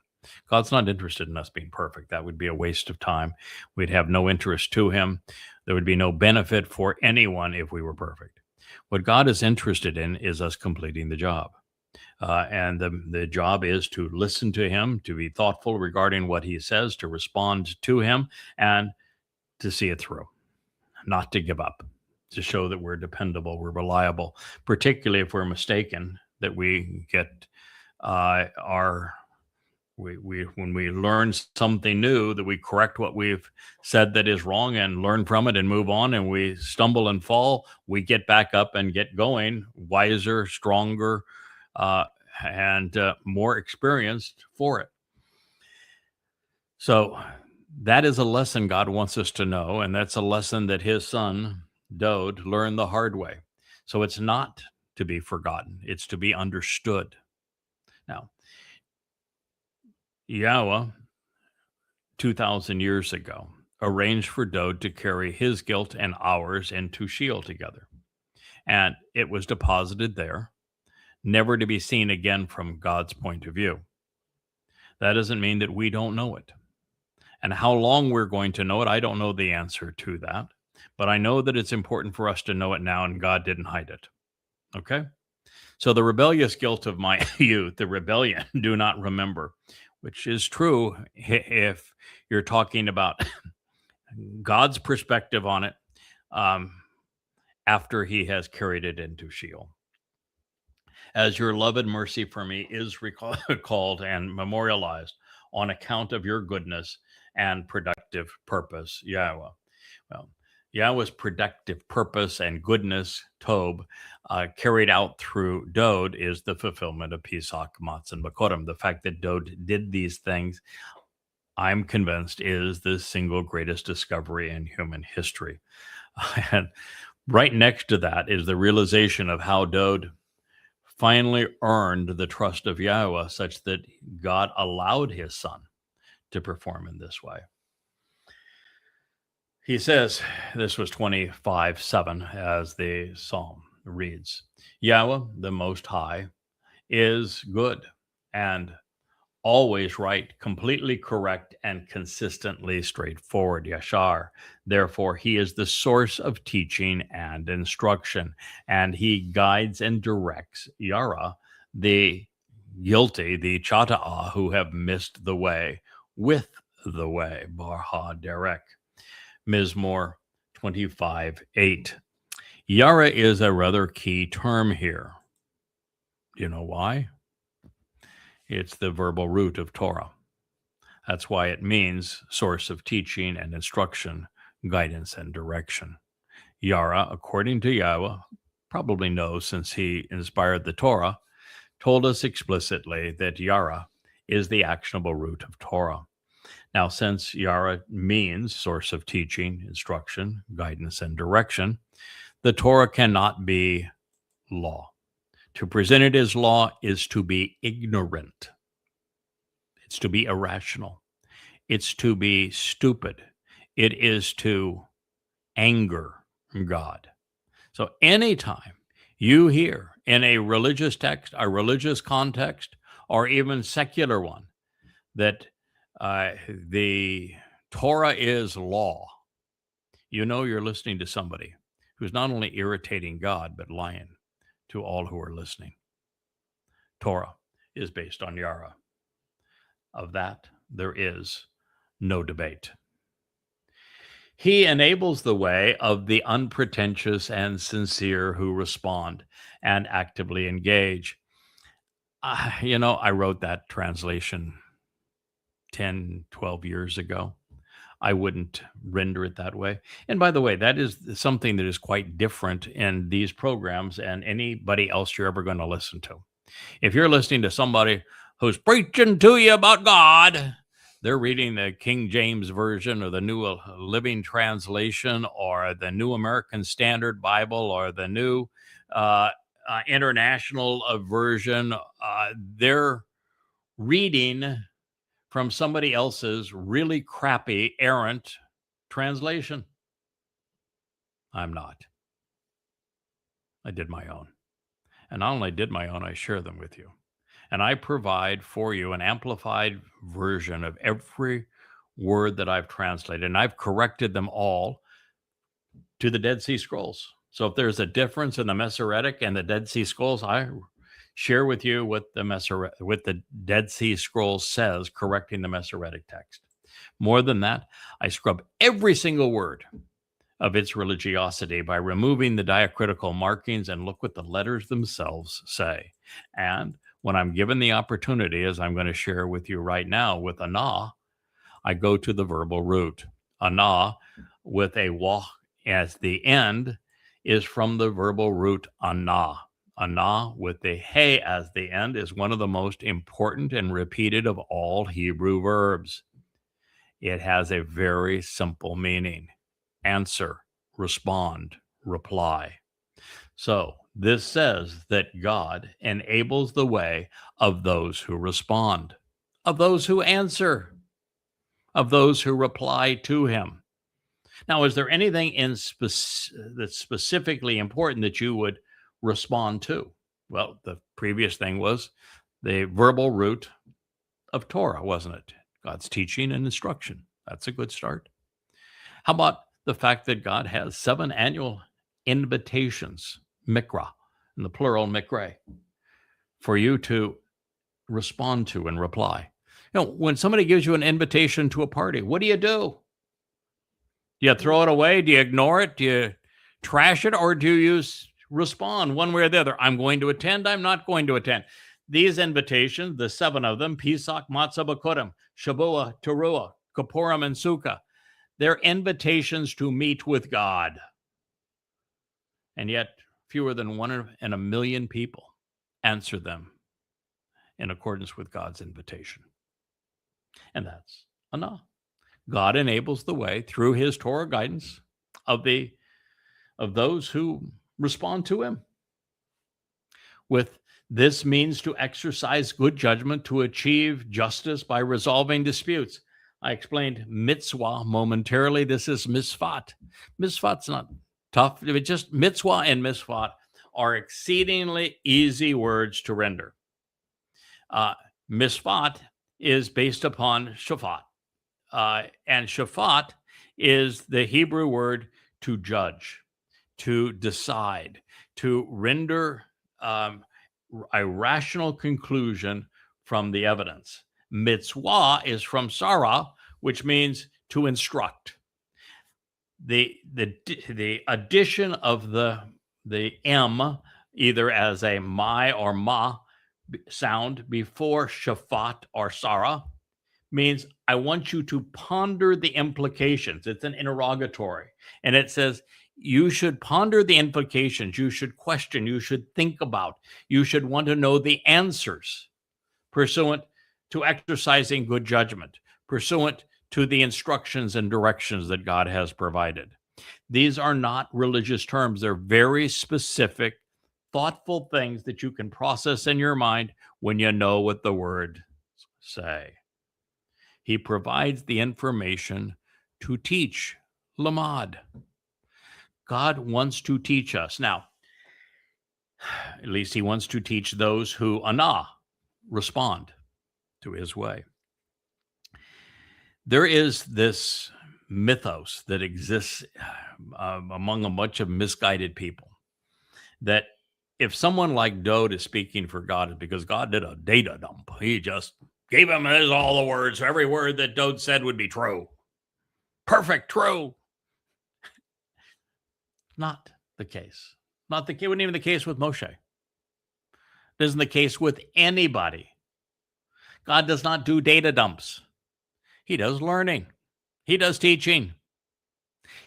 God's not interested in us being perfect. That would be a waste of time. We'd have no interest to him. There would be no benefit for anyone if we were perfect. What God is interested in is us completing the job. And the job is to listen to him, to be thoughtful regarding what he says, to respond to him, and to see it through, not to give up, to show that we're dependable, we're reliable, particularly if we're mistaken, that we get when we learn something new, that we correct what we've said that is wrong and learn from it and move on, and we stumble and fall, we get back up and get going, wiser, stronger, and more experienced for it. So that is a lesson God wants us to know, and that's a lesson that his son, Dowd, learned the hard way. So it's not to be forgotten. It's to be understood. Now, Yahowah, 2,000 years ago, arranged for Dowd to carry his guilt and ours into Sheol together. And it was deposited there, never to be seen again from God's point of view. That doesn't mean that we don't know it. And how long we're going to know it, I don't know the answer to that. But I know that it's important for us to know it now, and God didn't hide it. Okay? So the rebellious guilt of my youth, the rebellion, do not remember, which is true if you're talking about God's perspective on it after he has carried it into Sheol. As your love and mercy for me is recalled and memorialized on account of your goodness and productive purpose, Yahowah. Well, Yahweh's productive purpose and goodness, Tob, carried out through Dowd is the fulfillment of Pesach, Matzah, and Bakorim. The fact that Dowd did these things, I'm convinced, is the single greatest discovery in human history. And right next to that is the realization of how Dowd finally earned the trust of Yahowah such that God allowed his son to perform in this way. He says, this was 25:7, as the psalm reads, Yahowah, the Most High, is good and always right, completely correct, and consistently straightforward, Yashar. Therefore, he is the source of teaching and instruction, and he guides and directs Yara, the guilty, the Chata'ah, who have missed the way, with the way, Barha Derek. Mizmowr 25:8. Yara is a rather key term here. Do you know why? It's the verbal root of Towrah. That's why it means source of teaching and instruction, guidance and direction. Yara, according to Yahowah, probably knows since he inspired the Towrah, told us explicitly that Yara is the actionable root of Towrah. Now, since Yara means source of teaching, instruction, guidance, and direction, the Towrah cannot be law. To present it as law is to be ignorant. It's to be irrational. It's to be stupid. It is to anger God. So anytime you hear in a religious text, a religious context, or even secular one, that the Torah is law. You know you're listening to somebody who's not only irritating God, but lying to all who are listening. Torah is based on Yahowah. Of that, there is no debate. He enables the way of the unpretentious and sincere who respond and actively engage. I wrote that translation 10, 12 years ago. I wouldn't render it that way. And by the way, that is something that is quite different in these programs and anybody else you're ever going to listen to. If you're listening to somebody who's preaching to you about God, they're reading the King James Version or the New Living Translation or the New American Standard Bible or the New International Version. They're reading from somebody else's really crappy, errant translation. I'm not. I did my own. And not only did my own, I share them with you. And I provide for you an amplified version of every word that I've translated. And I've corrected them all to the Dead Sea Scrolls. So if there's a difference in the Masoretic and the Dead Sea Scrolls, I share with you what the Dead Sea Scrolls says, correcting the Masoretic text. More than that, I scrub every single word of its religiosity by removing the diacritical markings and look what the letters themselves say. And when I'm given the opportunity, as I'm going to share with you right now with Anah, I go to the verbal root. Anah with a wah as the end is from the verbal root Anah. Anah with the hey as the end is one of the most important and repeated of all Hebrew verbs. It has a very simple meaning: answer, respond, reply. So this says that God enables the way of those who respond, of those who answer, of those who reply to him. Now, is there anything that's specifically important that you would respond to? Well, the previous thing was the verbal root of Torah, wasn't it? God's teaching and instruction. That's a good start. How about the fact that God has 7 annual invitations, mikra, in the plural mikre, for you to respond to and reply? When somebody gives you an invitation to a party, what do? Do you throw it away? Do you ignore it? Do you trash it? Or do you respond one way or the other? I'm going to attend. I'm not going to attend. These invitations, the 7 of them, Pesach, Matzah, B'Kurim, Shavuot, Towrah, Kippurim, and Sukkah, they're invitations to meet with God. And yet, fewer than 1 in a million people answer them in accordance with God's invitation. And that's enough. God enables the way through his Torah guidance of those who respond to him. With this means to exercise good judgment to achieve justice by resolving disputes. I explained mitzvah momentarily. This is misfat. Misfat's not tough. It's just mitzvah and misfat are exceedingly easy words to render. Misfat is based upon shafat. And shafat is the Hebrew word to judge, to decide, to render a rational conclusion from the evidence. Mitzvah is from sarah, which means to instruct. The addition of the m, either as a my or ma sound before shafat or sarah, means I want you to ponder the implications. It's an interrogatory. And it says, you should ponder the implications. You should question. You should think about. You should want to know the answers pursuant to exercising good judgment, pursuant to the instructions and directions that God has provided. These are not religious terms. They're very specific, thoughtful things that you can process in your mind when you know what the words say. He provides the information to teach, lamad. God wants to teach us. Now, at least he wants to teach those who, anah, respond to his way. There is this mythos that exists among a bunch of misguided people that if someone like Dowd is speaking for God, it's because God did a data dump. He just gave him all the words. Every word that Dowd said would be true. Perfect, true. Not the case. Not the case. Wasn't even the case with Moshe. It isn't the case with anybody. God does not do data dumps. He does learning. He does teaching.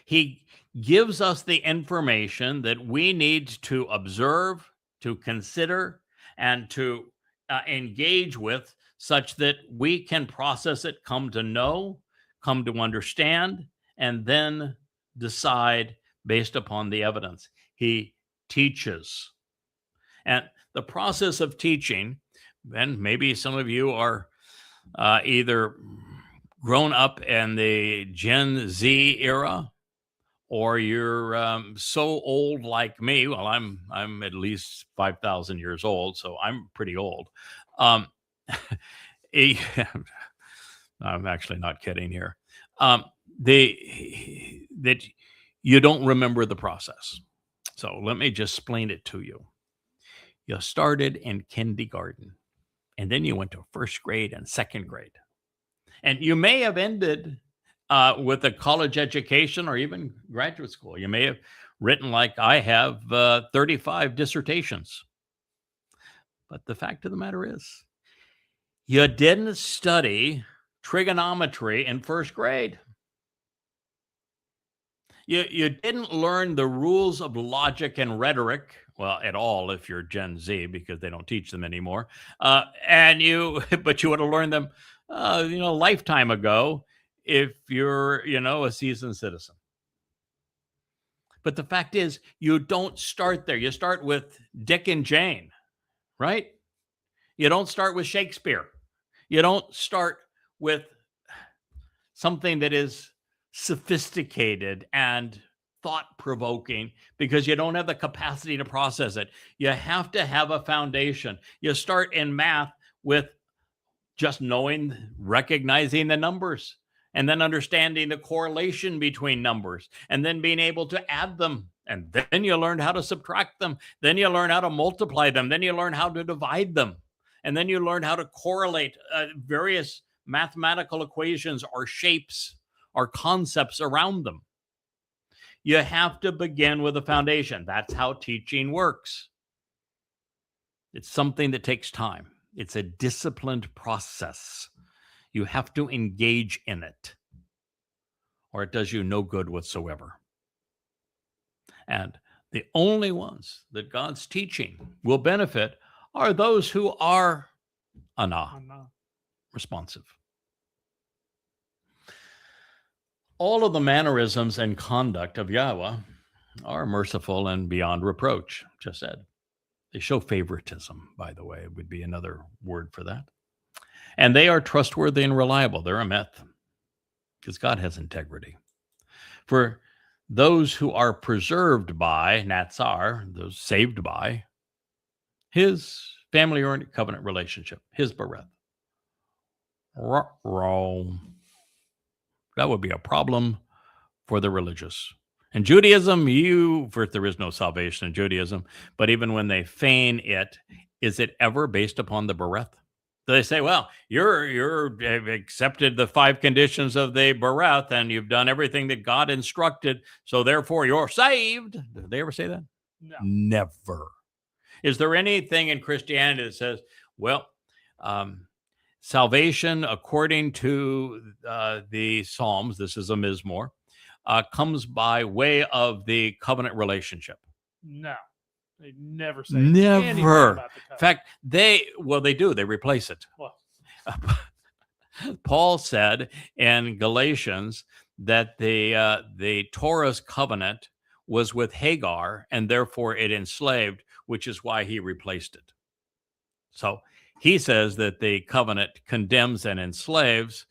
He gives us the information that we need to observe, to consider, and to engage with such that we can process it, come to know, come to understand, and then decide based upon the evidence. He teaches. And the process of teaching, and maybe some of you are either grown up in the Gen Z era, or you're so old like me. Well, I'm at least 5,000 years old, so I'm pretty old. I'm actually not kidding here. That you don't remember the process. So let me just explain it to you. You started in kindergarten, and then you went to first grade and second grade. And you may have ended with a college education or even graduate school. You may have written, like I have, 35 dissertations. But the fact of the matter is, you didn't study trigonometry in first grade. You didn't learn the rules of logic and rhetoric, well, at all if you're Gen Z, because they don't teach them anymore. But you would have learned them, a lifetime ago if you're, a seasoned citizen. But the fact is, you don't start there. You start with Dick and Jane, right? You don't start with Shakespeare. You don't start with something that is sophisticated and thought-provoking, because you don't have the capacity to process it. You have to have a foundation. You start in math with just knowing, recognizing the numbers, and then understanding the correlation between numbers, and then being able to add them. And then you learn how to subtract them. Then you learn how to multiply them. Then you learn how to divide them. And then you learn how to correlate various mathematical equations or shapes or concepts around them. You have to begin with a foundation. That's how teaching works. It's something that takes time. It's a disciplined process. You have to engage in it, or it does you no good whatsoever. And the only ones that God's teaching will benefit are those who are responsive. All of the mannerisms and conduct of Yahowah are merciful and beyond reproach, just said. They show favoritism, by the way, would be another word for that. And they are trustworthy and reliable. They're a myth, because God has integrity. For those who are preserved by Natsar, those saved by his family-oriented covenant relationship, his bereth. That would be a problem for the religious. In Judaism, first, there is no salvation in Judaism, but even when they feign it, is it ever based upon the bereth? Do they say, well, you've accepted the 5 conditions of the bereth, and you've done everything that God instructed, so therefore you're saved? Did they ever say that? No. Never. Is there anything in Christianity that says, well, salvation, according to the Psalms, this is a Mizmowr, comes by way of the covenant relationship? No. They never say anything about the covenant. In fact, they do. They replace it. Well, Paul said in Galatians that the Torah's covenant was with Hagar, and therefore it enslaved, which is why he replaced it. So he says that the covenant condemns and enslaves,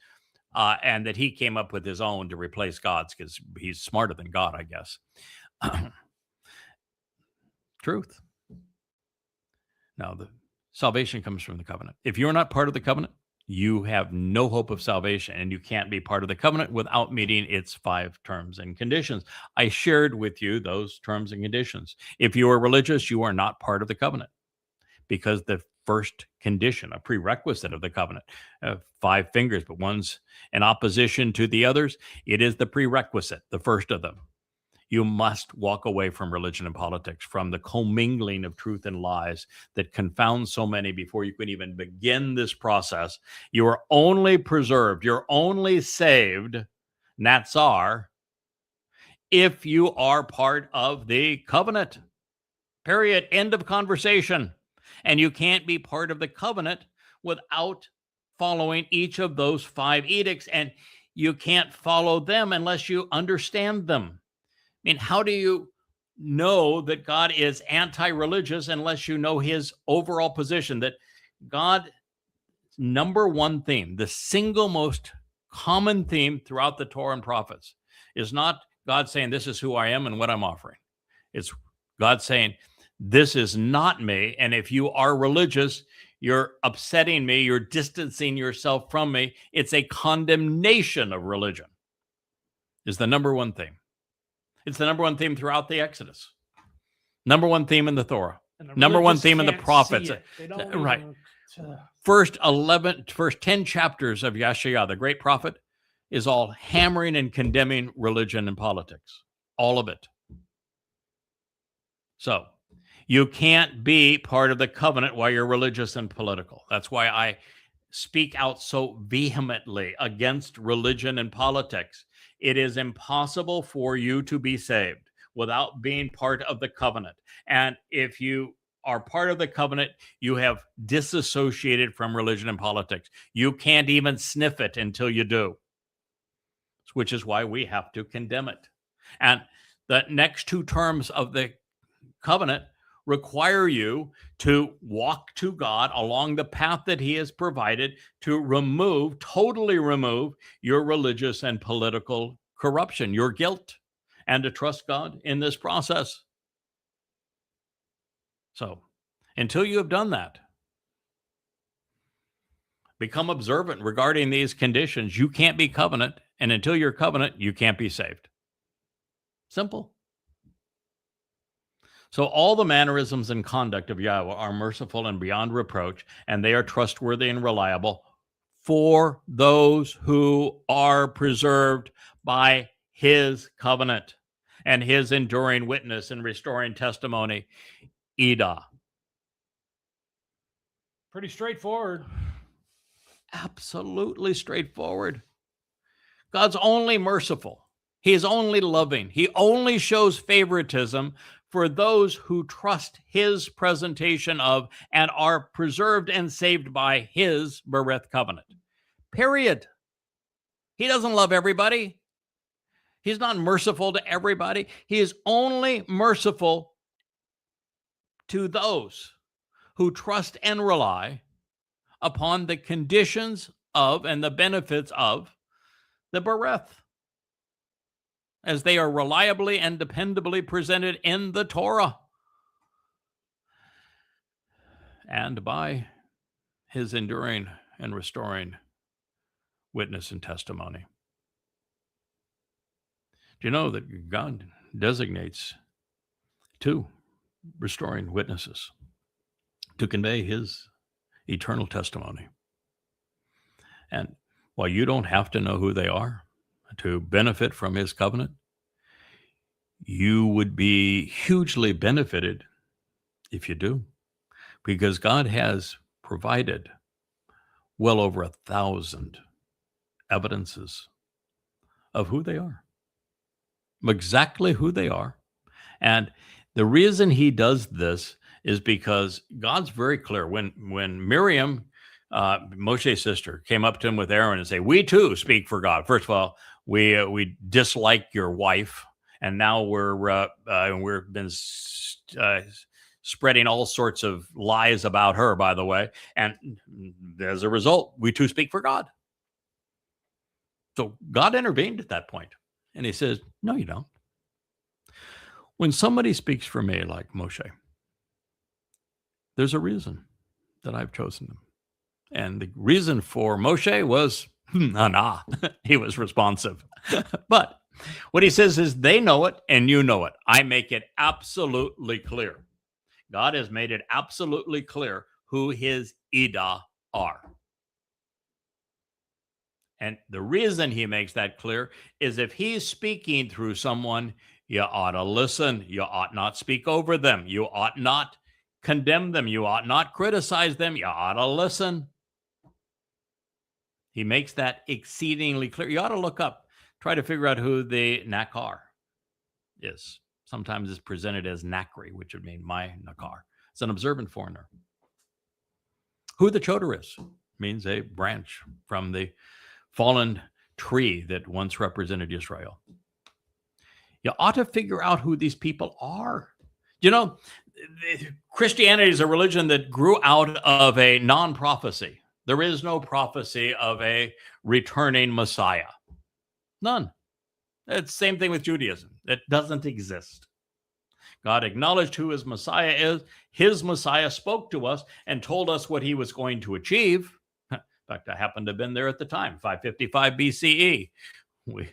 and that he came up with his own to replace God's, because he's smarter than God, I guess. Truth. Now, the salvation comes from the covenant. If you're not part of the covenant, you have no hope of salvation, and you can't be part of the covenant without meeting its 5 terms and conditions. I shared with you those terms and conditions. If you are religious, you are not part of the covenant, because the first condition, a prerequisite of the covenant, 5 fingers, but one's in opposition to the others. It is the prerequisite, the first of them. You must walk away from religion and politics, from the commingling of truth and lies that confound so many before you can even begin this process. You are only preserved, you're only saved, Natsar, if you are part of the covenant. Period. End of conversation. And you can't be part of the covenant without following each of those 5 edicts, and you can't follow them unless you understand them. I mean, how do you know that God is anti-religious unless you know his overall position? That God's number one theme, the single most common theme throughout the Torah and prophets, is not God saying, this is who I am and what I'm offering. It's God saying, this is not me. And if you are religious, you're upsetting me, you're distancing yourself from me. It's a condemnation of religion, is the number one theme. It's the number one theme throughout the Exodus. Number one theme in the Torah. Number one theme in the prophets. Right. First 10 chapters of Yahowah, the great prophet, is all hammering and condemning religion and politics. All of it. So you can't be part of the covenant while you're religious and political. That's why I speak out so vehemently against religion and politics. It is impossible for you to be saved without being part of the covenant. And if you are part of the covenant, you have disassociated from religion and politics. You can't even sniff it until you do, which is why we have to condemn it. And the next 2 terms of the covenant require you to walk to God along the path that he has provided to totally remove your religious and political corruption, your guilt, and to trust God in this process. So, until you have done that, become observant regarding these conditions. You can't be covenant, and until you're covenant, you can't be saved. Simple. So all the mannerisms and conduct of Yahowah are merciful and beyond reproach, and they are trustworthy and reliable for those who are preserved by his covenant and his enduring witness and restoring testimony, Edah. Pretty straightforward. Absolutely straightforward. God's only merciful. He is only loving. He only shows favoritism for those who trust his presentation of and are preserved and saved by his Bereth covenant. Period. He doesn't love everybody. He's not merciful to everybody. He is only merciful to those who trust and rely upon the conditions of and the benefits of the Bereth, as they are reliably and dependably presented in the Torah and by his enduring and restoring witness and testimony. Do you know that God designates 2 restoring witnesses to convey his eternal testimony? And while you don't have to know who they are to benefit from his covenant, you would be hugely benefited if you do, because God has provided well over 1,000 evidences of who they are, exactly who they are. And the reason he does this is because God's very clear. When Miriam, Moshe's sister, came up to him with Aaron and say, "We too speak for God." First of all, we dislike your wife, and now we've been spreading all sorts of lies about her, by the way. And as a result, we too speak for God. So God intervened at that point, and he says, "No, you don't. When somebody speaks for me like Moshe, there's a reason that I've chosen them. And the reason for Moshe was, nah, he was responsive. But what he says is, they know it and you know it. I make it absolutely clear. God has made it absolutely clear who his Ida are. And the reason he makes that clear is if he's speaking through someone, you ought to listen. You ought not speak over them. You ought not condemn them. You ought not criticize them. You ought to listen. He makes that exceedingly clear. You ought to look up, try to figure out who the Nakar is. Sometimes it's presented as Nakri, which would mean my Nakar. It's an observant foreigner. Who the Towrah is means a branch from the fallen tree that once represented Israel. You ought to figure out who these people are. You know, Christianity is a religion that grew out of a non-prophecy. There is no prophecy of a returning Messiah. None. It's the same thing with Judaism. It doesn't exist. God acknowledged who his Messiah is. His Messiah spoke to us and told us what he was going to achieve. In fact, I happened to have been there at the time, 555 BCE. We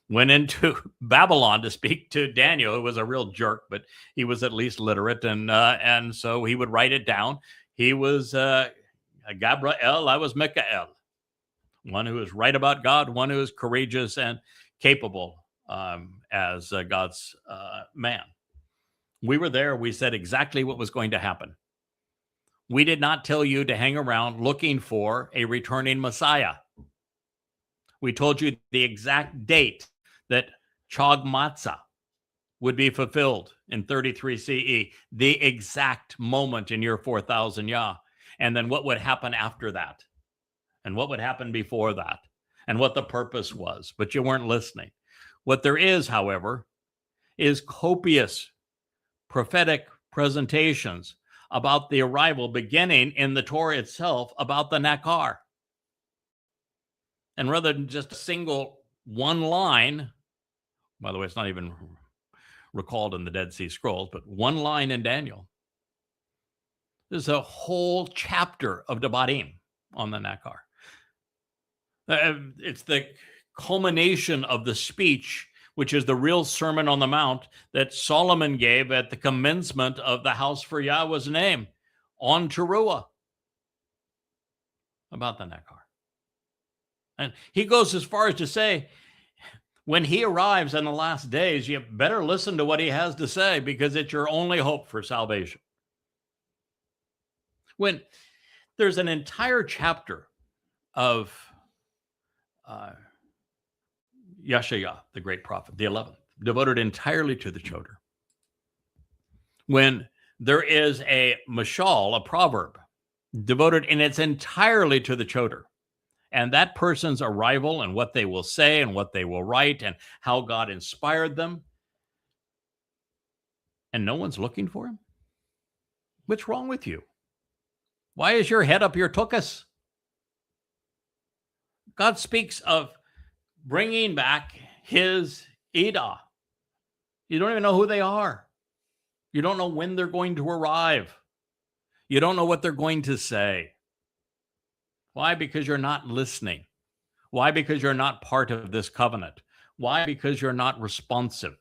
went into Babylon to speak to Daniel, who was a real jerk, but he was at least literate, and so he would write it down. He was Gabriel, I was Michael, one who is right about God, one who is courageous and capable as God's man. We were there. We said exactly what was going to happen. We did not tell you to hang around looking for a returning Messiah. We told you the exact date that Chag Matzah would be fulfilled in 33 CE, the exact moment in year 4000 Yah, and then what would happen after that, and what would happen before that, and what the purpose was, but you weren't listening. What there is, however, is copious prophetic presentations about the arrival beginning in the Torah itself about the Nakar. And rather than just a single one line, by the way, it's not even recalled in the Dead Sea Scrolls, but one line in Daniel. There's a whole chapter of Verbatim on the Nakar. It's the culmination of the speech, which is the real Sermon on the Mount that Solomon gave at the commencement of the house for Yahweh's name on Towrah about the Nakar. And he goes as far as to say, when he arrives in the last days, you better listen to what he has to say because it's your only hope for salvation. When there's an entire chapter of Yeshayah, the great prophet, the 11th, devoted entirely to the Towrah. When there is a mashal, a proverb, devoted in its entirely to the Towrah, and that person's arrival and what they will say and what they will write and how God inspired them, and no one's looking for him? What's wrong with you? Why is your head up your tuchus? God speaks of bringing back his Ida. You don't even know who they are. You don't know when they're going to arrive. You don't know what they're going to say. Why? Because you're not listening. Why? Because you're not part of this covenant. Why? Because you're not responsive.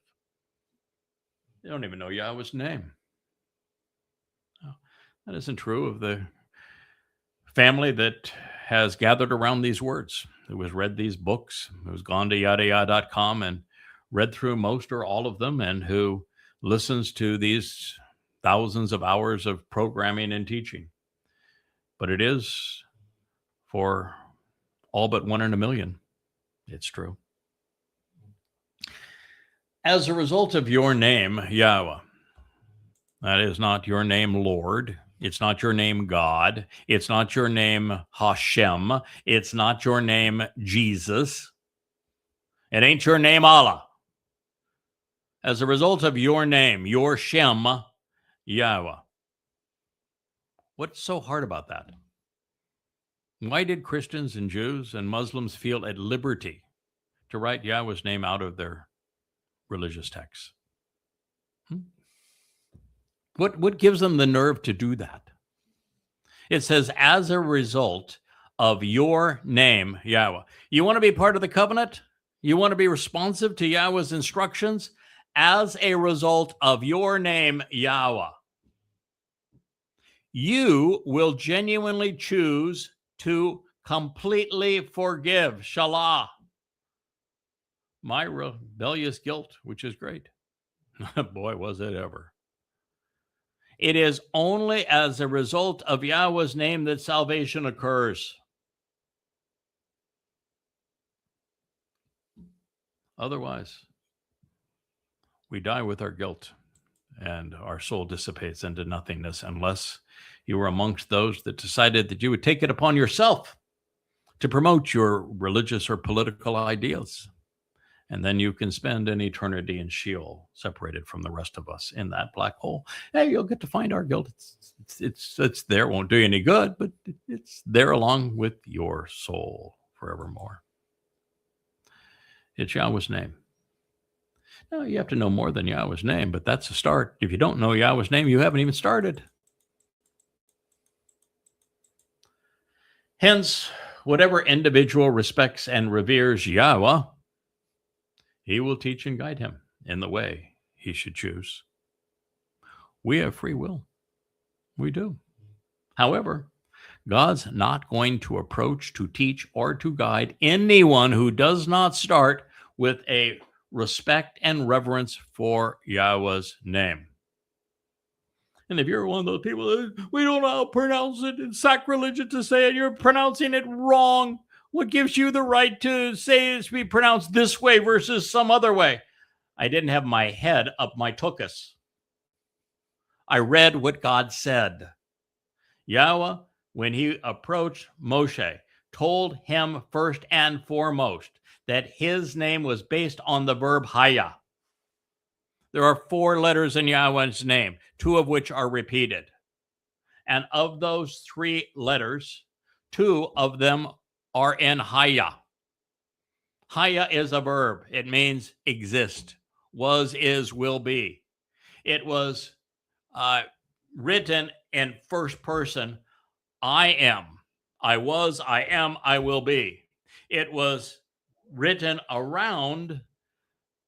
You don't even know Yahweh's name. Oh, that isn't true of the family that has gathered around these words, who has read these books, who's gone to yadayah.com and read through most or all of them, and who listens to these thousands of hours of programming and teaching. But it is for all but 1 in a million. It's true. As a result of your name, Yahweh, that is not your name, Lord. It's not your name, God. It's not your name, Hashem. It's not your name, Jesus. It ain't your name, Allah. As a result of your name, your Shem, Yahweh. What's so hard about that? Why did Christians and Jews and Muslims feel at liberty to write Yahweh's name out of their religious texts? What gives them the nerve to do that? It says, as a result of your name, Yahweh. You want to be part of the covenant? You want to be responsive to Yahweh's instructions? As a result of your name, Yahweh, you will genuinely choose to completely forgive, Shalah, my rebellious guilt, which is great. Boy, was it ever. It is only as a result of Yahweh's name that salvation occurs. Otherwise, we die with our guilt and our soul dissipates into nothingness unless you were amongst those that decided that you would take it upon yourself to promote your religious or political ideals. And then you can spend an eternity in Sheol, separated from the rest of us in that black hole. Hey, you'll get to find our guilt. It's there. It won't do you any good, but it's there along with your soul forevermore. It's Yahweh's name. Now, you have to know more than Yahweh's name, but that's a start. If you don't know Yahweh's name, you haven't even started. Hence, whatever individual respects and reveres Yahweh, he will teach and guide him in the way he should choose. We have free will. We do. However, God's not going to approach, to teach, or to guide anyone who does not start with a respect and reverence for Yahweh's name. And if you're one of those people that we don't know how to pronounce it, it's sacrilegious to say it, you're pronouncing it wrong. What gives you the right to say it's be pronounced this way versus some other way? I didn't have my head up my tuchus. I read what God said. Yahweh, when he approached Moshe, told him first and foremost that his name was based on the verb haya. There are 4 letters in Yahweh's name, 2 of which are repeated. And of those 3 letters, 2 of them are in haya. Haya is a verb. It means exist, was, is, will be. It was written in first person, I am, I was, I am, I will be. It was written around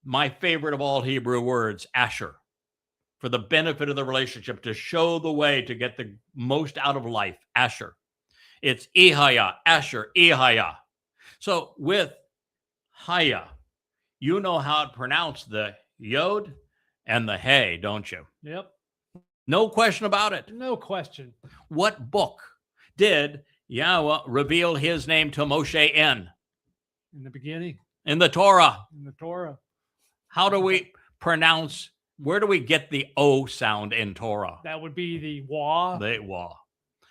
my favorite of all Hebrew words, Asher, for the benefit of the relationship, to show the way to get the most out of life, Asher. It's Ihaya, Asher, Ihaya. So with Haya, you know how to pronounce the Yod and the Hey, don't you? Yep. No question about it. No question. What book did Yahweh reveal his name to Moshe in? In the beginning. In the Torah. In the Torah. How do we pronounce, where do we get the O sound in Torah? That would be the Wah. The Wah.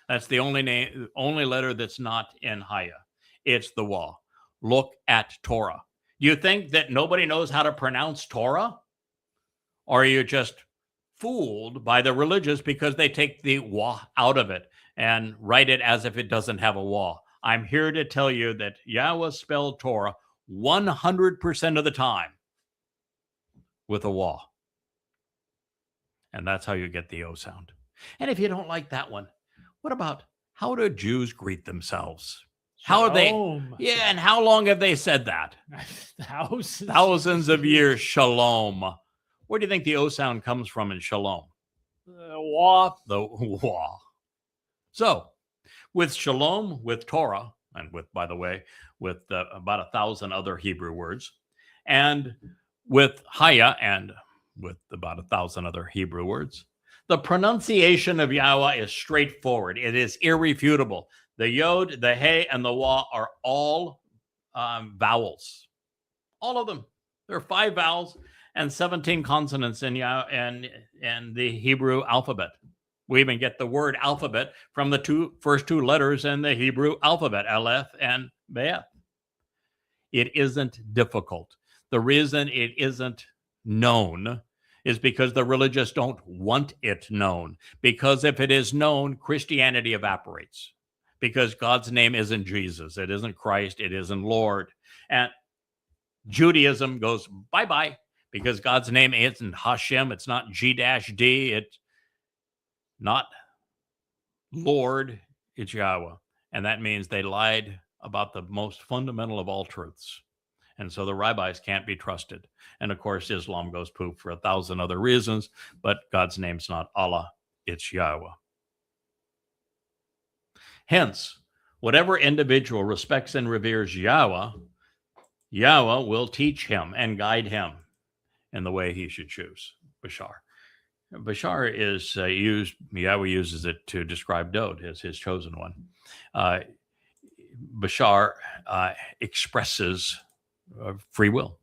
That's the only letter that's not in Haya. It's the Wah. Look at Torah. Do you think that nobody knows how to pronounce Torah? Or are you just fooled by the religious because they take the Wah out of it and write it as if it doesn't have a Wah? I'm here to tell you that Yahweh spelled Torah 100% of the time with a Wah. And that's how you get the O sound. And if you don't like that one, what about how do Jews greet themselves? How are they? Yeah, and how long have they said that? Thousands of years. Shalom. Where do you think the O sound comes from in shalom? Wah. The Wah. So, with shalom, with Torah, and with, by the way, with about 1,000 other Hebrew words, and with Haya, and with about 1,000 other Hebrew words, the pronunciation of Yahweh is straightforward. It is irrefutable. The Yod, the He, and the Wah are all vowels. All of them. There are 5 vowels and 17 consonants in the Hebrew alphabet. We even get the word alphabet from the first two letters in the Hebrew alphabet, Aleph and Beth. It isn't difficult. The reason it isn't known is because the religious don't want it known. Because if it is known, Christianity evaporates. Because God's name isn't Jesus. It isn't Christ. It isn't Lord. And Judaism goes bye-bye because God's name isn't Hashem. It's not G-D. It's not Lord. It's Yahweh. And that means they lied about the most fundamental of all truths. And so the rabbis can't be trusted. And of course, Islam goes poop for 1,000 other reasons, but God's name's not Allah, it's Yahowah. Hence, whatever individual respects and reveres Yahowah, Yahowah will teach him and guide him in the way he should choose. Basar. Basar is used, Yahowah uses it to describe Dowd as his chosen one. Basar expresses free will.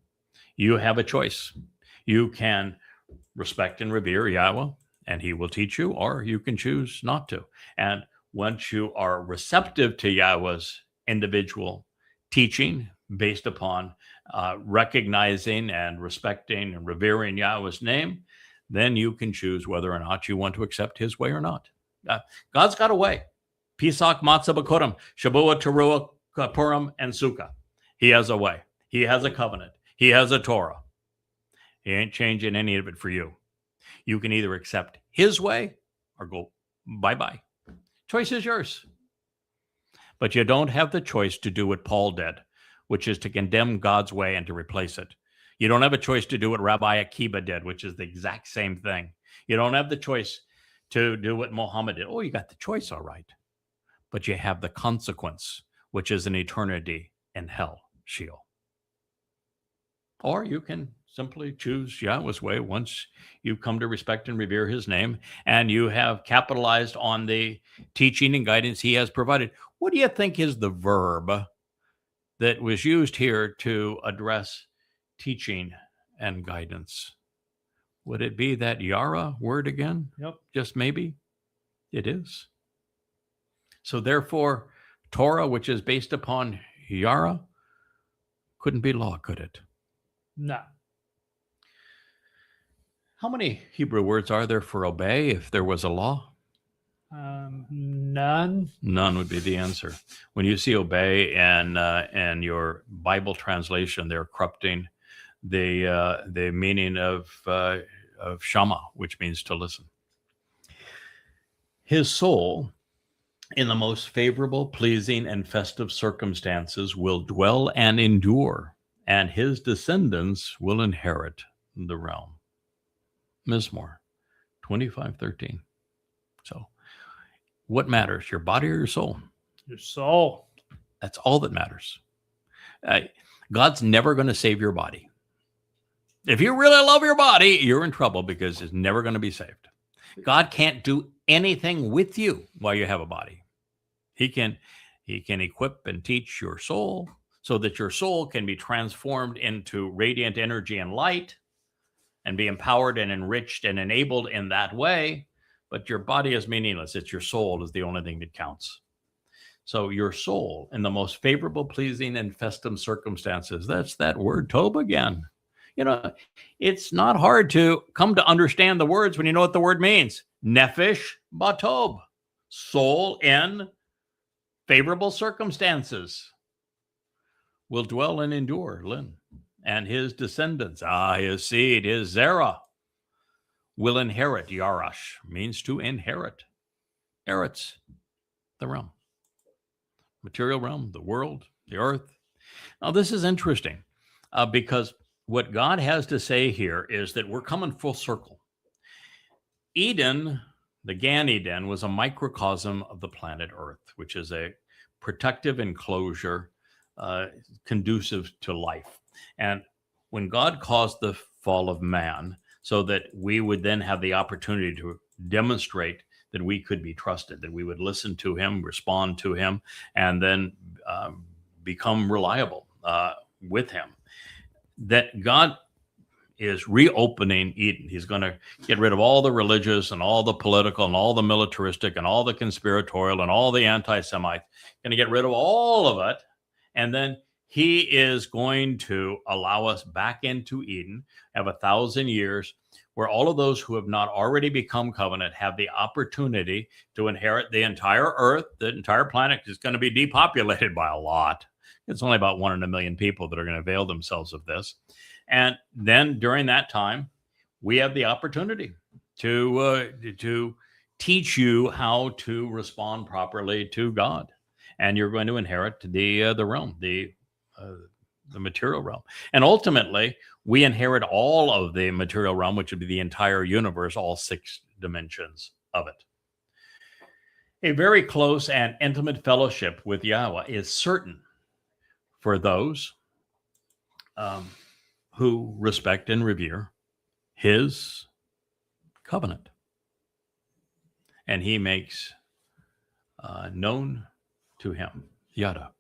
You have a choice. You can respect and revere Yahowah, and he will teach you, or you can choose not to. And once you are receptive to Yahowah's individual teaching based upon recognizing and respecting and revering Yahowah's name, then you can choose whether or not you want to accept his way or not. God's got a way. Pesach, Matzah, B'Kurim, Shabuah, Towrah, Purim, and Sukkah. He has a way. He has a covenant. He has a Torah. He ain't changing any of it for you. You can either accept his way or go bye-bye. Choice is yours. But you don't have the choice to do what Paul did, which is to condemn God's way and to replace it. You don't have a choice to do what Rabbi Akiba did, which is the exact same thing. You don't have the choice to do what Muhammad did. Oh, you got the choice, all right. But you have the consequence, which is an eternity in hell, Sheol. Or you can simply choose Yahowah's way once you come to respect and revere his name, and you have capitalized on the teaching and guidance he has provided. What do you think is the verb that was used here to address teaching and guidance? Would it be that Yara word again? Yep. Just maybe? It is. So therefore, Torah, which is based upon Yara, couldn't be law, could it? No. How many Hebrew words are there for obey if there was a law? None. None would be the answer. When you see obey and your Bible translation, they're corrupting the meaning of Shama, which means to listen. His soul, in the most favorable, pleasing, and festive circumstances, will dwell and endure, and his descendants will inherit the realm. Mizmowr 25:13. So, what matters, your body or your soul? Your soul. That's all that matters. God's never going to save your body. If you really love your body, you're in trouble because it's never going to be saved. God can't do anything with you while you have a body. He can equip and teach your soul so that your soul can be transformed into radiant energy and light and be empowered and enriched and enabled in that way. But your body is meaningless. It's your soul is the only thing that counts. So your soul, in the most favorable, pleasing, and festive circumstances, that's that word tob again. You know, it's not hard to come to understand the words when you know what the word means. Nefesh batob, soul in favorable circumstances, will dwell and endure, Lynn. And his descendants, his seed, his Zerah, will inherit. Yarash means to inherit. Eretz, the realm. Material realm, the world, the earth. Now, this is interesting because what God has to say here is that we're coming full circle. Eden, the Gan Eden, was a microcosm of the planet Earth, which is a protective enclosure conducive to life. And when God caused the fall of man so that we would then have the opportunity to demonstrate that we could be trusted, that we would listen to him, respond to him, and then become reliable with him, that God is reopening Eden. He's going to get rid of all the religious and all the political and all the militaristic and all the conspiratorial and all the anti-Semite. Going to get rid of all of it. And then he is going to allow us back into Eden, have 1,000 years where all of those who have not already become covenant have the opportunity to inherit the entire earth. The entire planet is going to be depopulated by a lot. It's only about 1 in a million people that are going to avail themselves of this. And then during that time, we have the opportunity to teach you how to respond properly to God. and you're going to inherit the realm, the material realm. And ultimately, we inherit all of the material realm, which would be the entire universe, all 6 dimensions of it. A very close and intimate fellowship with Yahweh is certain for those who respect and revere his covenant. And he makes known to him, Yada.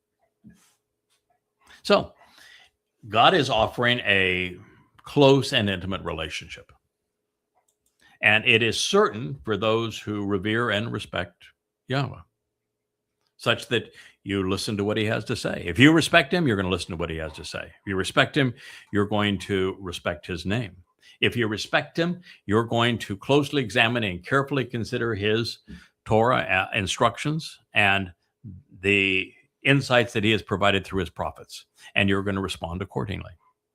So, God is offering a close and intimate relationship. And it is certain for those who revere and respect Yahweh, such that you listen to what he has to say. If you respect him, you're going to listen to what he has to say. If you respect him, you're going to respect his name. If you respect him, you're going to closely examine and carefully consider his Torah instructions and the insights that he has provided through his prophets, and you're going to respond accordingly.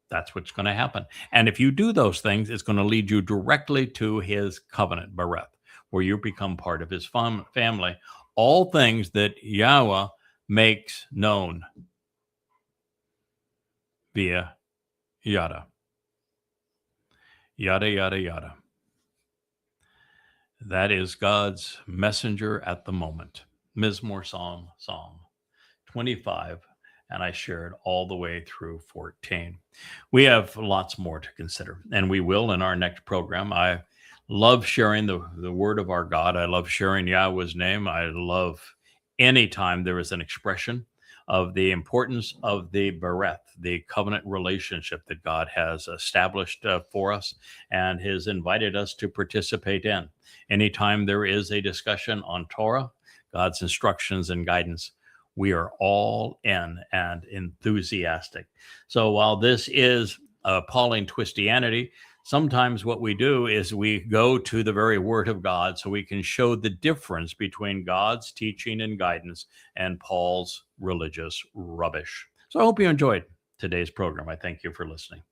That's what's going to happen. And if you do those things, it's going to lead you directly to his covenant, Bereth, where you become part of his family. All things that Yahweh makes known via Yada. Yada, yada, yada. That is God's messenger at the moment. Mizmowr Psalm 25, and I shared all the way through 14. We have lots more to consider, and we will in our next program. I love sharing the word of our God. I love sharing Yahweh's name. I love anytime there is an expression of the importance of the Bereth, the covenant relationship that God has established for us and has invited us to participate in. Anytime there is a discussion on Torah, God's instructions and guidance, we are all in and enthusiastic. So while this is Appalling Twistianity, sometimes what we do is we go to the very word of God so we can show the difference between God's teaching and guidance and Paul's religious rubbish. So I hope you enjoyed today's program. I thank you for listening.